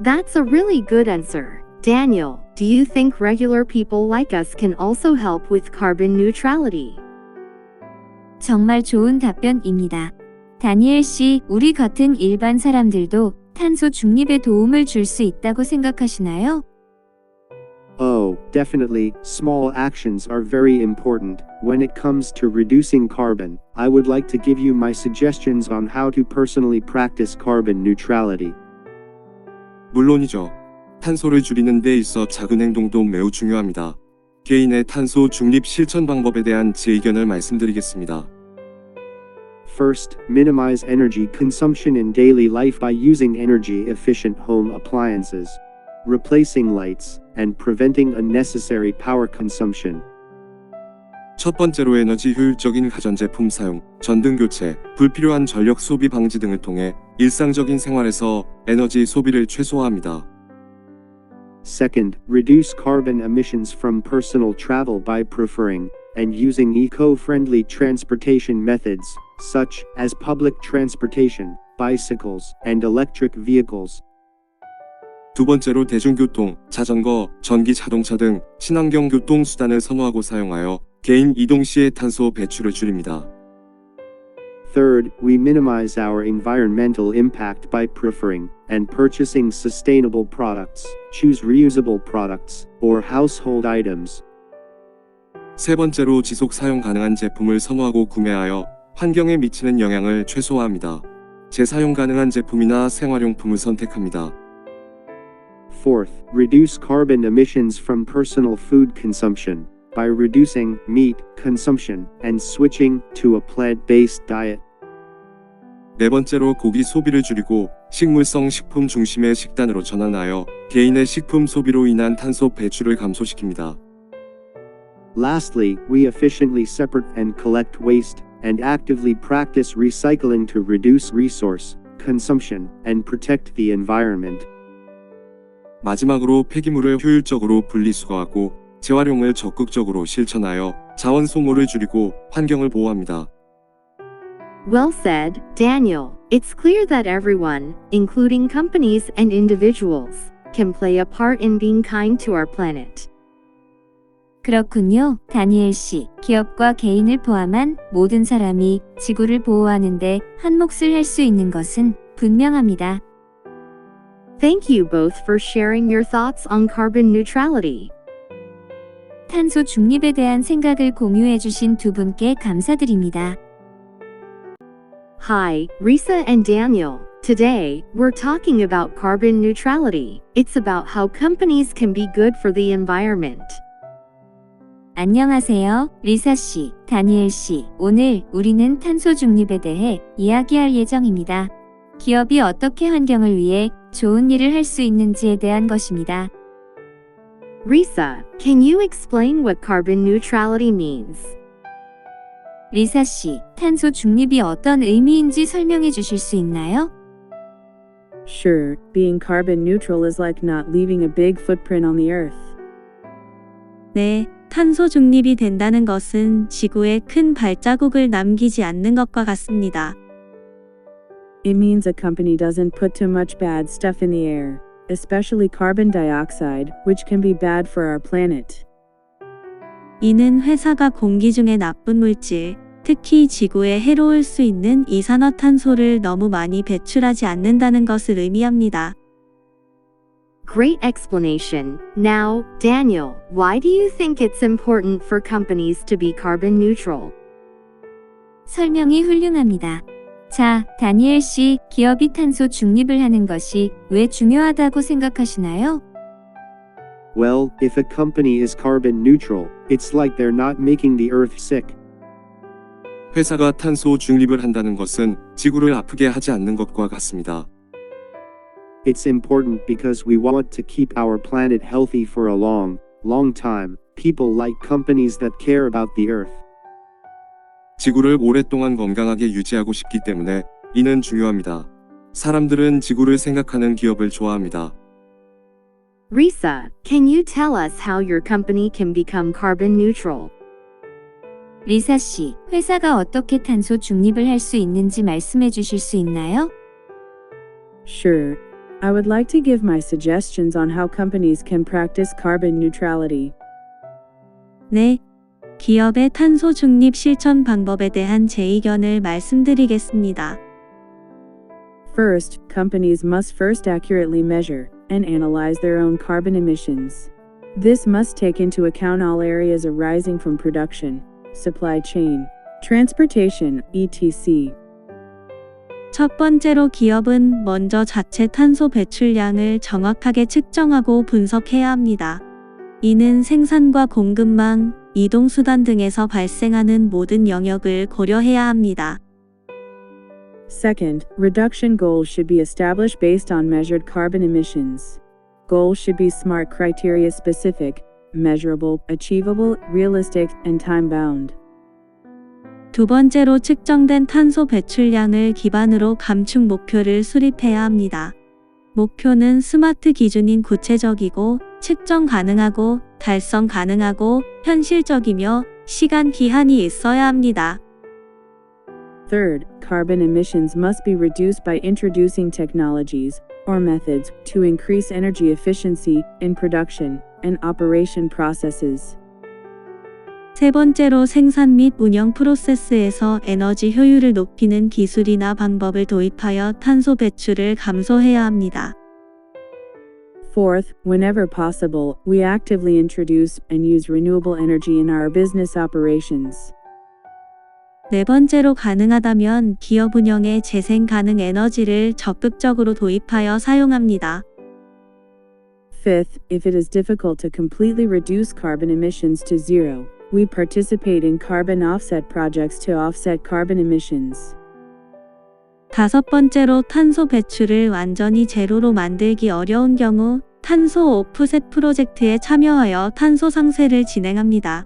That's a really good answer. Daniel, do you think regular people like us can also help with carbon neutrality? 정말 좋은 답변입니다. 다니엘 씨, 우리 같은 일반 사람들도 탄소 중립에 도움을 줄 수 있다고 생각하시나요? Oh, definitely, small actions are very important. When it comes to reducing carbon, I would like to give you my suggestions on how to personally practice carbon neutrality. 물론이죠. 탄소를 줄이는 데 있어 작은 행동도 매우 중요합니다. 개인의 탄소 중립 실천 방법에 대한 제 의견을 말씀드리겠습니다. First, minimize energy consumption in daily life by using energy-efficient home appliances, replacing lights, and preventing unnecessary power consumption. 첫 번째로 에너지 효율적인 가전제품 사용, 전등 교체, 불필요한 전력 소비 방지 등을 통해 일상적인 생활에서 에너지 소비를 최소화합니다. Second, reduce carbon emissions from personal travel by preferring and using eco-friendly transportation methods, such as public transportation, bicycles, and electric vehicles. 두 번째로 대중교통, 자전거, 전기 자동차 등 친환경 교통 수단을 선호하고 사용하여 개인 이동 시의 탄소 배출을 줄입니다. Third, we minimize our environmental impact by preferring and purchasing sustainable products, choose reusable products, or household items. 세 번째로 지속 사용 가능한 제품을 선호하고 구매하여 환경에 미치는 영향을 최소화합니다. 재사용 가능한 제품이나 생활용품을 선택합니다. Fourth, reduce carbon emissions from personal food consumption by reducing meat consumption and switching to a plant-based diet. 네 번째로 고기 소비를 줄이고 식물성 식품 중심의 식단으로 전환하여 개인의 식품 소비로 인한 탄소 배출을 감소시킵니다. Lastly, we efficiently separate and collect waste and actively practice recycling to reduce resource consumption and protect the environment. 마지막으로 폐기물을 효율적으로 분리수거하고 재활용을 적극적으로 실천하여 자원 소모를 줄이고 환경을 보호합니다. Well said, Daniel. It's clear that everyone, including companies and individuals, can play a part in being kind to our planet. 그렇군요, 다니엘 씨. 기업과 개인을 포함한 모든 사람이 지구를 보호하는데 한 몫을 할 수 있는 것은 분명합니다. Thank you both for sharing your thoughts on carbon neutrality. 탄소 중립에 대한 생각을 공유해 주신 두 분께 감사드립니다. Hi, Risa and Daniel. Today, we're talking about carbon neutrality. It's about how companies can be good for the environment. 안녕하세요, 리사 씨, 다니엘 씨. 오늘 우리는 탄소 중립에 대해 이야기할 예정입니다. 기업이 어떻게 환경을 위해 좋은 일을 할 수 있는지에 대한 것입니다. Risa, can you explain what carbon neutrality means? 리사 씨, 탄소 중립이 어떤 의미인지 설명해 주실 수 있나요? Sure, being carbon neutral is like not leaving a big footprint on the earth. 네, 탄소 중립이 된다는 것은 지구에 큰 발자국을 남기지 않는 것과 같습니다. It means a company doesn't put too much bad stuff in the air, especially carbon dioxide, which can be bad for our planet. 이는 회사가 공기 중에 나쁜 물질, 특히 지구에 해로울 수 있는 이산화탄소를 너무 많이 배출하지 않는다는 것을 의미합니다. Great explanation. Now, Daniel, why do you think it's important for companies to be carbon neutral? 설명이 훌륭합니다. 자, 다니엘 씨, 기업이 탄소 중립을 하는 것이 왜 중요하다고 생각하시나요? Well, if a company is carbon neutral, it's like they're not making the earth sick. 회사가 탄소 중립을 한다는 것은 지구를 아프게 하지 않는 것과 같습니다. It's important because we want to keep our planet healthy for a long, long time. People like companies that care about the earth. 지구를 오랫동안 건강하게 유지하고 싶기 때문에 이는 중요합니다. 사람들은 지구를 생각하는 기업을 좋아합니다. Risa, can you tell us how your company can become carbon neutral? 리사 씨, 회사가 어떻게 탄소 중립을 할 수 있는지 말씀해 주실 수 있나요? Sure. I would like to give my suggestions on how companies can practice carbon neutrality. 네, 기업의 탄소 중립 실천 방법에 대한 제 의견을 말씀드리겠습니다. First, companies must first accurately measure and analyze their own carbon emissions. This must take into account all areas arising from production, supply chain, transportation, etc. 첫 번째로 기업은 먼저 자체 탄소 배출량을 정확하게 측정하고 분석해야 합니다. 이는 생산과 공급망, 이동수단 등에서 발생하는 모든 영역을 고려해야 합니다. Second, reduction goals should be established based on measured carbon emissions. Goals should be SMART criteria specific, measurable, achievable, realistic, and time-bound. 두 번째로 측정된 탄소 배출량을 기반으로 감축 목표를 수립해야 합니다. 목표는 스마트 기준인 구체적이고 측정 가능하고 달성 가능하고 현실적이며 시간 기한이 있어야 합니다. Third, carbon emissions must be reduced by introducing technologies or methods to increase energy efficiency in production and operation processes. 세 번째로 생산 및 운영 프로세스에서 에너지 효율을 높이는 기술이나 방법을 도입하여 탄소 배출을 감소해야 합니다. Fourth, whenever possible, we actively introduce and use renewable energy in our business operations. 네 번째로 가능하다면 기업 운영에 재생 가능 에너지를 적극적으로 도입하여 사용합니다. Fifth, if it is difficult to completely reduce carbon emissions to zero, we participate in carbon offset projects to offset carbon emissions. 다섯 번째로 탄소 배출을 완전히 제로로 만들기 어려운 경우 탄소 오프셋 프로젝트에 참여하여 탄소 상쇄를 진행합니다.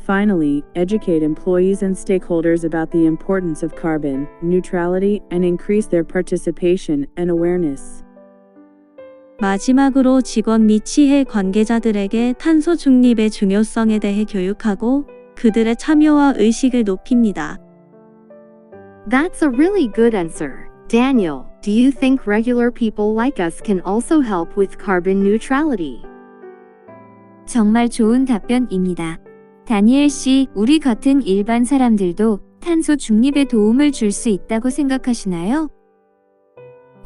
Finally, educate employees and stakeholders about the importance of carbon neutrality and increase their participation and awareness. 마지막으로 직원 및 시해 관계자들에게 탄소 중립의 중요성에 대해 교육하고 그들의 참여와 의식을 높입니다. That's a really good answer. Daniel, do you think regular people like us can also help with carbon neutrality? 정말 좋은 답변입니다. 다니엘 씨, 우리 같은 일반 사람들도 탄소 중립에 도움을 줄 수 있다고 생각하시나요?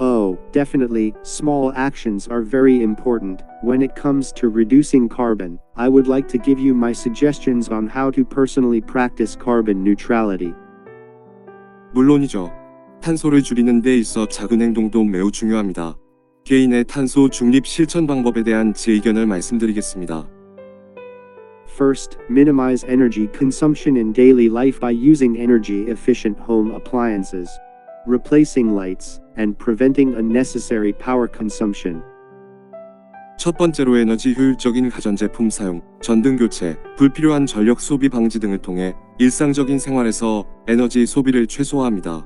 Oh, definitely, small actions are very important. When it comes to reducing carbon, I would like to give you my suggestions on how to personally practice carbon neutrality. 물론이죠. 탄소를 줄이는 데 있어 작은 행동도 매우 중요합니다. 개인의 탄소 중립 실천 방법에 대한 제 의견을 말씀드리겠습니다. First, minimize energy consumption in daily life by using energy-efficient home appliances, replacing lights, and preventing unnecessary power consumption. 첫 번째로 에너지 효율적인 가전제품 사용, 전등 교체, 불필요한 전력 소비 방지 등을 통해 일상적인 생활에서 에너지 소비를 최소화합니다.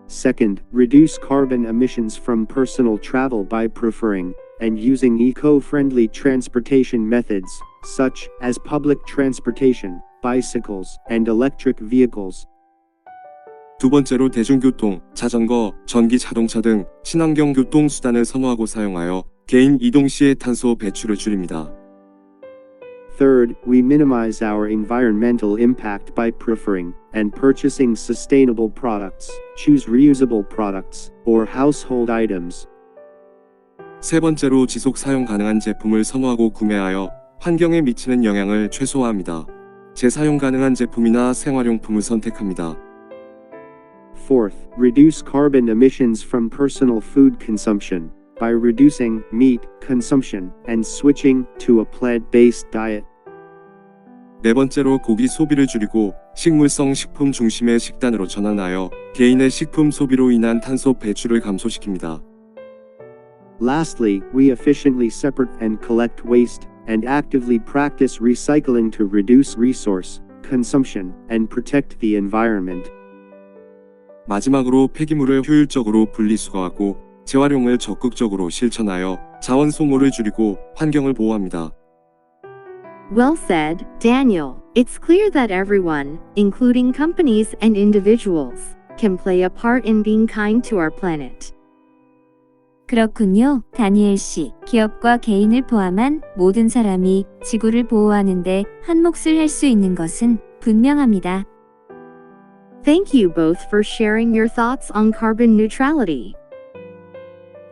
Second, reduce carbon emissions from personal travel by preferring and using eco-friendly transportation methods, such as public transportation, bicycles, and electric vehicles. 두 번째로 대중교통, 자전거, 전기 자동차 등 친환경 교통수단을 선호하고 사용하여 개인 이동 시의 탄소 배출을 줄입니다. Third, we minimize our environmental impact by preferring and purchasing sustainable products, choose reusable products, or household items. 세 번째로 지속 사용 가능한 제품을 선호하고 구매하여 환경에 미치는 영향을 최소화합니다. 재사용 가능한 제품이나 생활용품을 선택합니다. Fourth, reduce carbon emissions from personal food consumption by reducing meat consumption and switching to a plant-based diet. 네 번째로 고기 소비를 줄이고 식물성 식품 중심의 식단으로 전환하여 개인의 식품 소비로 인한 탄소 배출을 감소시킵니다. Lastly, we efficiently separate and collect waste and actively practice recycling to reduce resource consumption and protect the environment. 마지막으로 폐기물을 효율적으로 분리수거하고 재활용을 적극적으로 실천하여 자원 소모를 줄이고 환경을 보호합니다. Well said, Daniel. It's clear that everyone, including companies and individuals, can play a part in being kind to our planet. 그렇군요, 다니엘 씨. 기업과 개인을 포함한 모든 사람이 지구를 보호하는데 한 몫을 할 수 있는 것은 분명합니다. Thank you both for sharing your thoughts on carbon neutrality.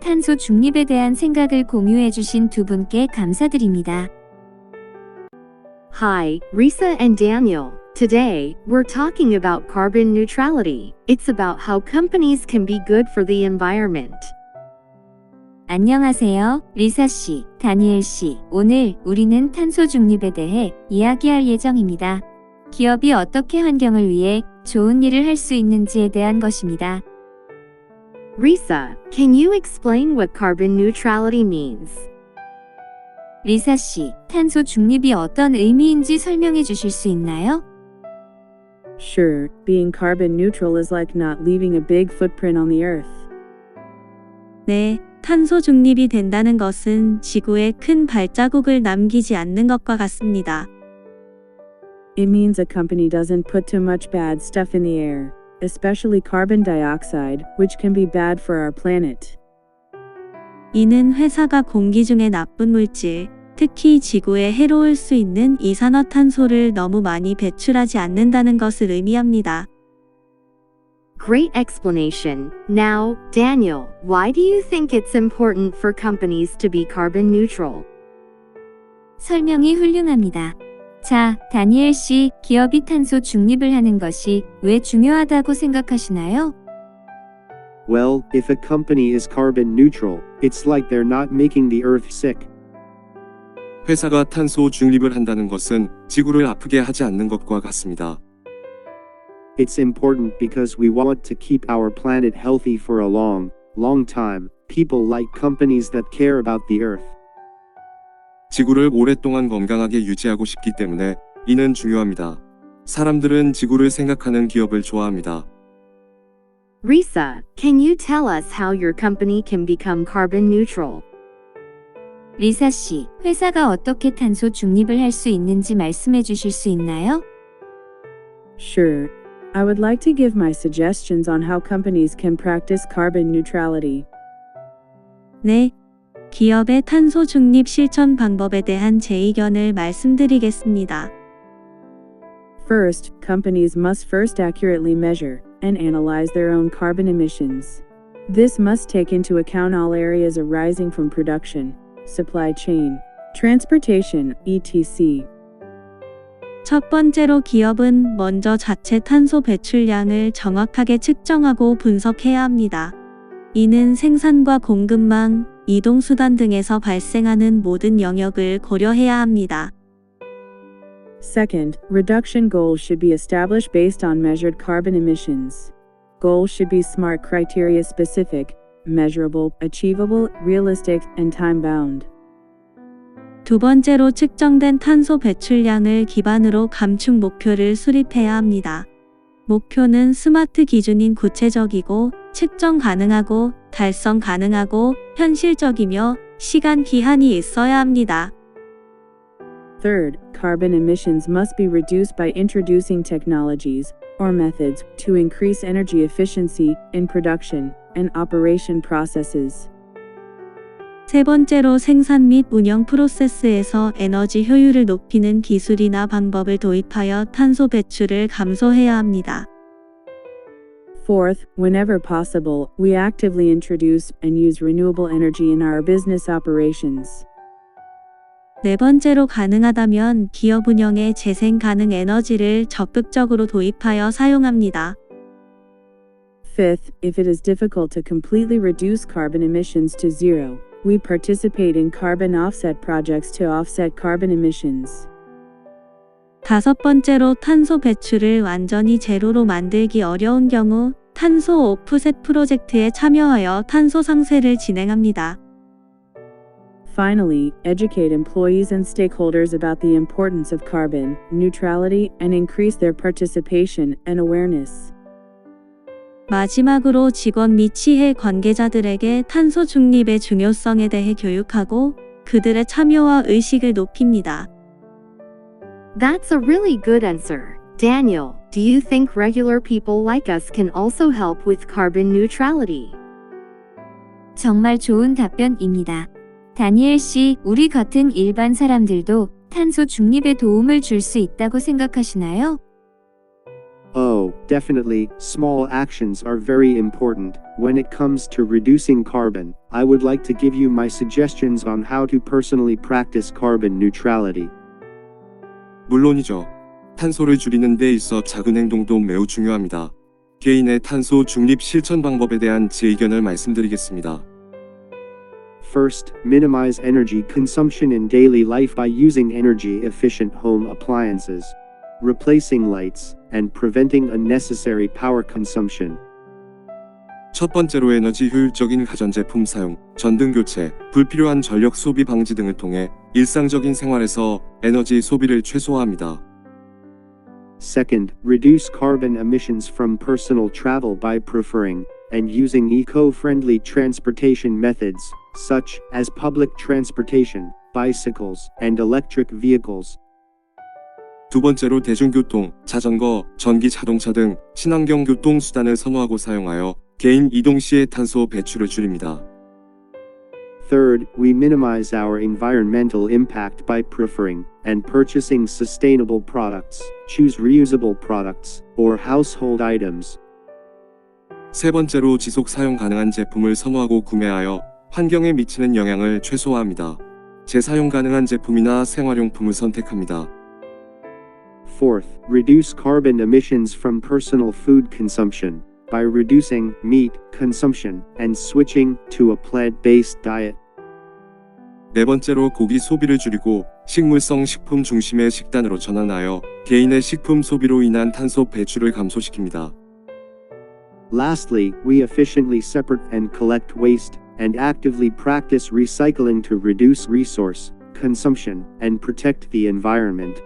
탄소 중립에 대한 생각을 공유해 주신 두 분께 감사드립니다. Hi, Risa and Daniel. Today, we're talking about carbon neutrality. It's about how companies can be good for the environment. 안녕하세요, 리사 씨, 다니엘 씨. 오늘 우리는 탄소 중립에 대해 이야기할 예정입니다. 기업이 어떻게 환경을 위해 좋은 일을 할 수 있는지에 대한 것입니다. Risa, can you explain what carbon neutrality means? 리사 씨, 탄소 중립이 어떤 의미인지 설명해 주실 수 있나요? Sure, being carbon neutral is like not leaving a big footprint on the earth. 네, 탄소 중립이 된다는 것은 지구에 큰 발자국을 남기지 않는 것과 같습니다. It means a company doesn't put too much bad stuff in the air, especially carbon dioxide, which can be bad for our planet. 이는 회사가 공기 중의 나쁜 물질, 특히 지구에 해로울 수 있는 이산화탄소를 너무 많이 배출하지 않는다는 것을 의미합니다. Great explanation. Now, Daniel, why do you think it's important for companies to be carbon neutral? 설명이 훌륭합니다. 자, 다니엘 씨, 기업이 탄소 중립을 하는 것이 왜 중요하다고 생각하시나요? Well, if a company is carbon neutral, it's like they're not making the earth sick. 회사가 탄소 중립을 한다는 것은 지구를 아프게 하지 않는 것과 같습니다. It's important because we want to keep our planet healthy for a long, long time. People like companies that care about the earth. 지구를 오랫동안 건강하게 유지하고 싶기 때문에 이는 중요합니다. 사람들은 지구를 생각하는 기업을 좋아합니다. Risa, can you tell us how your company can become carbon neutral? 리사 씨, 회사가 어떻게 탄소 중립을 할 수 있는지 말씀해 주실 수 있나요? Sure. I would like to give my suggestions on how companies can practice carbon neutrality. 네, 기업의 탄소 중립 실천 방법에 대한 제 의견을 말씀드리겠습니다. First, companies must first accurately measure and analyze their own carbon emissions. This must take into account all areas arising from production, supply chain, transportation, etc. 첫 번째로 기업은 먼저 자체 탄소 배출량을 정확하게 측정하고 분석해야 합니다. 이는 생산과 공급망, 이동수단 등에서 발생하는 모든 영역을 고려해야 합니다. Second, reduction goals should be established based on measured carbon emissions. Goals should be SMART criteria specific, measurable, achievable, realistic, and time-bound. 두 번째로 측정된 탄소 배출량을 기반으로 감축 목표를 수립해야 합니다. 목표는 스마트 기준인 구체적이고 측정 가능하고 달성 가능하고 현실적이며 시간 기한이 있어야 합니다. Third, carbon emissions must be reduced by introducing technologies or methods to increase energy efficiency in production and operation processes. 세 번째로 생산 및 운영 프로세스에서 에너지 효율을 높이는 기술이나 방법을 도입하여 탄소 배출을 감소해야 합니다. Fourth, whenever possible, we actively introduce and use renewable energy in our business operations. 네 번째로 가능하다면 기업 운영에 재생 가능 에너지를 적극적으로 도입하여 사용합니다. Fifth, if it is difficult to completely reduce carbon emissions to zero, we participate in carbon offset projects to offset carbon emissions. 다섯 번째로 탄소 배출을 완전히 제로로 만들기 어려운 경우 탄소 오프셋 프로젝트에 참여하여 탄소 상쇄를 진행합니다. Finally, educate employees and stakeholders about the importance of carbon neutrality and increase their participation and awareness. 마지막으로 직원 및 시해 관계자들에게 탄소 중립의 중요성에 대해 교육하고 그들의 참여와 의식을 높입니다. That's a really good answer. Daniel, do you think regular people like us can also help with carbon neutrality? 정말 좋은 답변입니다. 다니엘 씨, 우리 같은 일반 사람들도 탄소 중립에 도움을 줄 수 있다고 생각하시나요? Oh, definitely, small actions are very important. When it comes to reducing carbon, I would like to give you my suggestions on how to personally practice carbon neutrality. 물론이죠. 탄소를 줄이는 데 있어 작은 행동도 매우 중요합니다. 개인의 탄소 중립 실천 방법에 대한 제 의견을 말씀드리겠습니다. First, minimize energy consumption in daily life by using energy-efficient home appliances, replacing lights, and preventing unnecessary power consumption. 첫 번째로 에너지 효율적인 가전제품 사용, 전등 교체, 불필요한 전력 소비 방지 등을 통해 일상적인 생활에서 에너지 소비를 최소화합니다. Second, reduce carbon emissions from personal travel by preferring and using eco-friendly transportation methods, such as public transportation, bicycles, and electric vehicles. 두 번째로 대중교통, 자전거, 전기 자동차 등 친환경 교통 수단을 선호하고 사용하여 개인 이동 시의 탄소 배출을 줄입니다. Third, we minimize our environmental impact by preferring and purchasing sustainable products, choose reusable products, or household items. 세 번째로 지속 사용 가능한 제품을 선호하고 구매하여 환경에 미치는 영향을 최소화합니다. 재사용 가능한 제품이나 생활용품을 선택합니다. Fourth, reduce carbon emissions from personal food consumption by reducing meat consumption and switching to a plant-based diet. 네 번째로 고기 소비를 줄이고 식물성 식품 중심의 식단으로 전환하여 개인의 식품 소비로 인한 탄소 배출을 감소시킵니다. Lastly, we efficiently separate and collect waste and actively practice recycling to reduce resource consumption and protect the environment.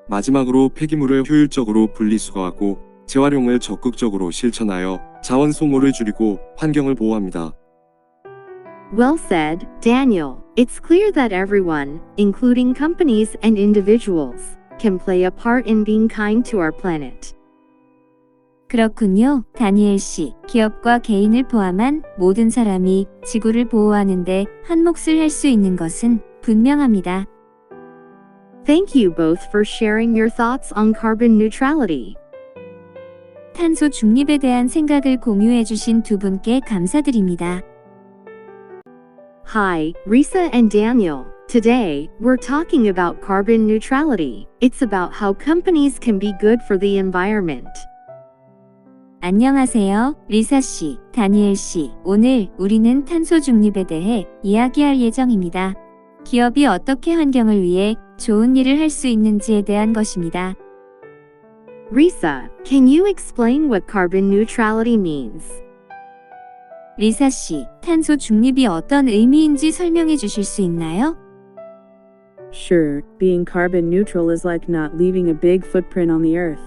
마지막으로 폐기물을 효율적으로 분리수거하고 재활용을 적극적으로 실천하여 자원 소모를 줄이고 환경을 보호합니다. Well said, Daniel. It's clear that everyone, including companies and individuals, can play a part in being kind to our planet. 그렇군요, 다니엘 씨. 기업과 개인을 포함한 모든 사람이 지구를 보호하는데 한 몫을 할 수 있는 것은 분명합니다. Thank you both for sharing your thoughts on carbon neutrality. 탄소 중립에 대한 생각을 공유해 주신 두 분께 감사드립니다. Hi, Risa and Daniel. Today, we're talking about carbon neutrality. It's about how companies can be good for the environment. 안녕하세요, 리사 씨, 다니엘 씨. 오늘 우리는 탄소 중립에 대해 이야기할 예정입니다. 기업이 어떻게 환경을 위해 좋은 일을 할 수 있는지에 대한 것입니다. Risa, can you explain what carbon neutrality means? 리사 씨, 탄소 중립이 어떤 의미인지 설명해 주실 수 있나요? Sure, being carbon neutral is like not leaving a big footprint on the earth.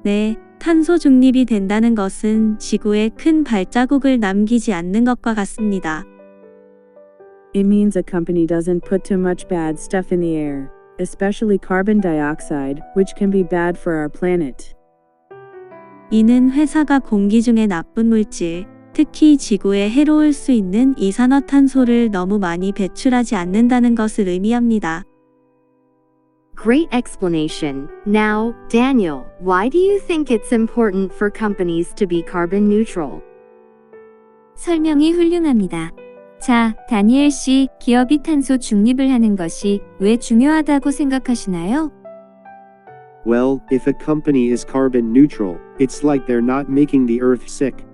네, 탄소 중립이 된다는 것은 지구에 큰 발자국을 남기지 않는 것과 같습니다. It means a company doesn't put too much bad stuff in the air, especially carbon dioxide, which can be bad for our planet. 이는 회사가 공기 중의 나쁜 물질, 특히 지구에 해로울 수 있는 이산화탄소를 너무 많이 배출하지 않는다는 것을 의미합니다. Great explanation. Now, Daniel, why do you think it's important for companies to be carbon neutral? 설명이 훌륭합니다. 자, 다니엘 씨, 기업이 탄소 중립을 하는 것이 왜 중요하다고 생각하시나요? Well, if a company is carbon neutral, it's like they're not making the earth sick.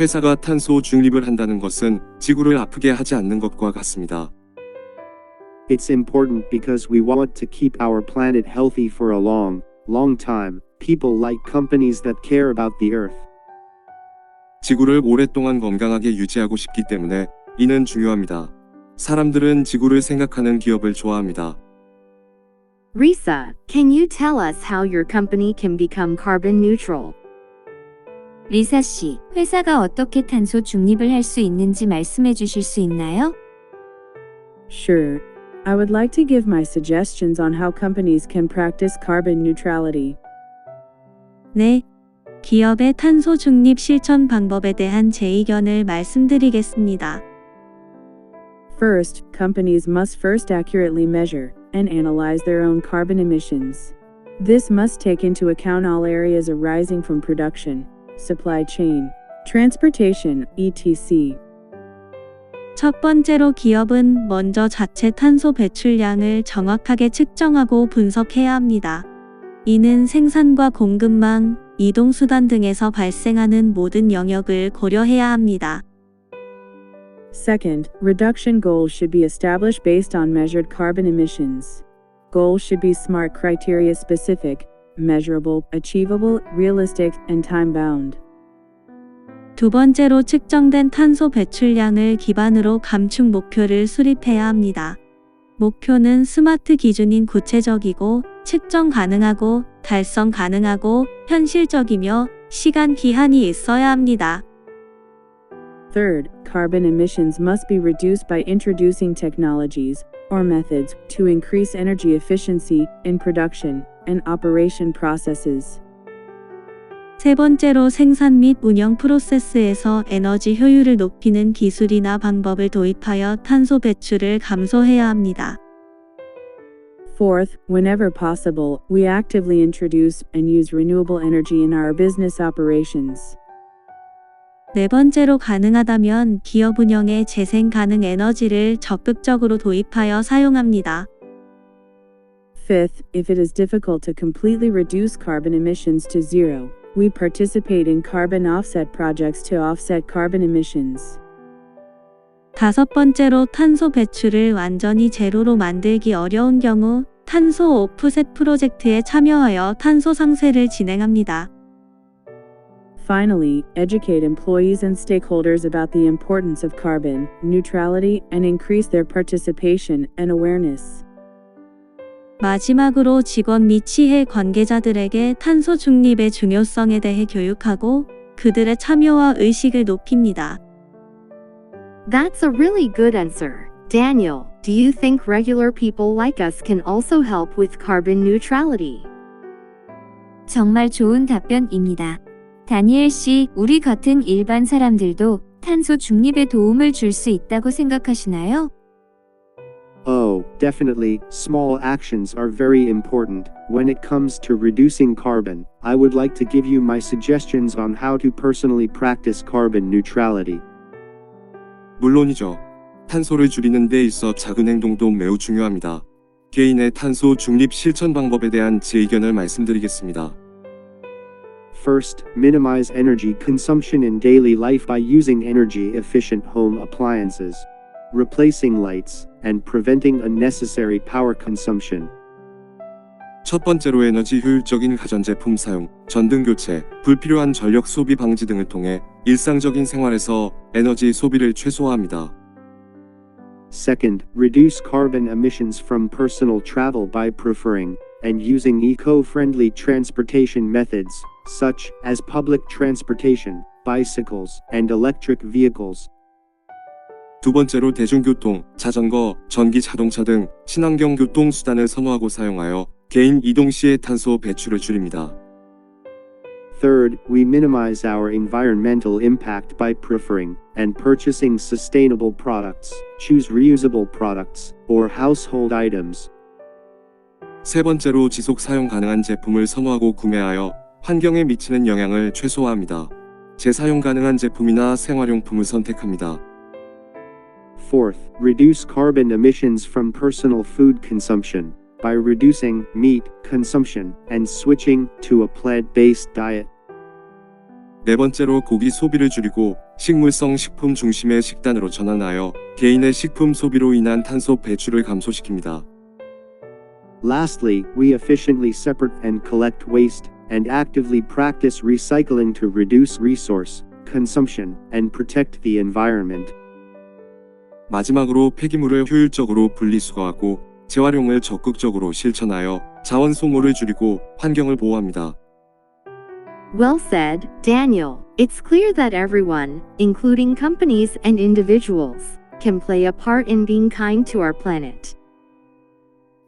회사가 탄소 중립을 한다는 것은 지구를 아프게 하지 않는 것과 같습니다. It's important because we want to keep our planet healthy for a long, long time. People like companies that care about the earth. 지구를 오랫동안 건강하게 유지하고 싶기 때문에 이는 중요합니다. 사람들은 지구를 생각하는 기업을 좋아합니다. Risa, can you tell us how your company can become carbon neutral? 리사 씨, 회사가 어떻게 탄소 중립을 할 수 있는지 말씀해 주실 수 있나요? Sure. I would like to give my suggestions on how companies can practice carbon neutrality. 네, 기업의 탄소 중립 실천 방법에 대한 제 의견을 말씀드리겠습니다. First, companies must first accurately measure and analyze their own carbon emissions. This must take into account all areas arising from production, supply chain, transportation, etc. 첫 번째로 기업은 먼저 자체 탄소 배출량을 정확하게 측정하고 분석해야 합니다. 이는 생산과 공급망, 이동수단 등에서 발생하는 모든 영역을 고려해야 합니다. Second, reduction goals should be established based on measured carbon emissions. Goals should be SMART criteria specific, measurable, achievable, realistic, and time-bound. 두 번째로 측정된 탄소 배출량을 기반으로 감축 목표를 수립해야 합니다. 목표는 스마트 기준인 구체적이고 측정 가능하고 달성 가능하고 현실적이며 시간 기한이 있어야 합니다. Third, carbon emissions must be reduced by introducing technologies or methods to increase energy efficiency in production and operation processes. 세 번째로 생산 및 운영 프로세스에서 에너지 효율을 높이는 기술이나 방법을 도입하여 탄소 배출을 감소해야 합니다. Fourth, whenever possible, we actively introduce and use renewable energy in our business operations. 네 번째로 가능하다면 기업 운영에 재생 가능 에너지를 적극적으로 도입하여 사용합니다. Fifth, if it is difficult to completely reduce carbon emissions to zero, we participate in carbon offset projects to offset carbon emissions. 다섯 번째로 탄소 배출을 완전히 제로로 만들기 어려운 경우 탄소 오프셋 프로젝트에 참여하여 탄소 상쇄를 진행합니다. Finally, educate employees and stakeholders about the importance of carbon neutrality and increase their participation and awareness. 마지막으로 직원 및 시해 관계자들에게 탄소 중립의 중요성에 대해 교육하고 그들의 참여와 의식을 높입니다. That's a really good answer. Daniel, do you think regular people like us can also help with carbon neutrality? 정말 좋은 답변입니다. 다니엘 씨, 우리 같은 일반 사람들도 탄소 중립에 도움을 줄 수 있다고 생각하시나요? Oh, definitely, small actions are very important. When it comes to reducing carbon, I would like to give you my suggestions on how to personally practice carbon neutrality. 물론이죠. 탄소를 줄이는 데 있어 작은 행동도 매우 중요합니다. 개인의 탄소 중립 실천 방법에 대한 제 의견을 말씀드리겠습니다. First, minimize energy consumption in daily life by using energy-efficient home appliances, replacing lights, and preventing unnecessary power consumption. 첫 번째로 에너지 효율적인 가전제품 사용, 전등 교체, 불필요한 전력 소비 방지 등을 통해 일상적인 생활에서 에너지 소비를 최소화합니다. Second, reduce carbon emissions from personal travel by preferring and using eco-friendly transportation methods, such as public transportation, bicycles, and electric vehicles. 두 번째로 대중교통, 자전거, 전기 자동차 등 친환경 교통 수단을 선호하고 사용하여 개인 이동 시의 탄소 배출을 줄입니다. Third, we minimize our environmental impact by preferring and purchasing sustainable products, choose reusable products, or household items. 세 번째로 지속 사용 가능한 제품을 선호하고 구매하여 환경에 미치는 영향을 최소화합니다. 재사용 가능한 제품이나 생활용품을 선택합니다. Fourth, reduce carbon emissions from personal food consumption by reducing meat consumption and switching to a plant-based diet. 네 번째로 고기 소비를 줄이고 식물성 식품 중심의 식단으로 전환하여 개인의 식품 소비로 인한 탄소 배출을 감소시킵니다. Lastly, we efficiently separate and collect waste and actively practice recycling to reduce resource consumption and protect the environment. 마지막으로 폐기물을 효율적으로 분리수거하고 재활용을 적극적으로 실천하여 자원 소모를 줄이고 환경을 보호합니다. Well said, Daniel. It's clear that everyone, including companies and individuals, can play a part in being kind to our planet.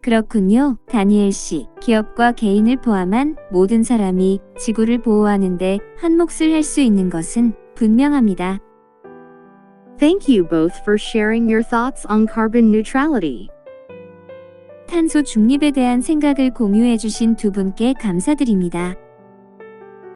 그렇군요, 다니엘 씨. 기업과 개인을 포함한 모든 사람이 지구를 보호하는데 한 몫을 할 수 있는 것은 분명합니다. Thank you both for sharing your thoughts on carbon neutrality. 탄소 중립에 대한 생각을 공유해 주신 두 분께 감사드립니다.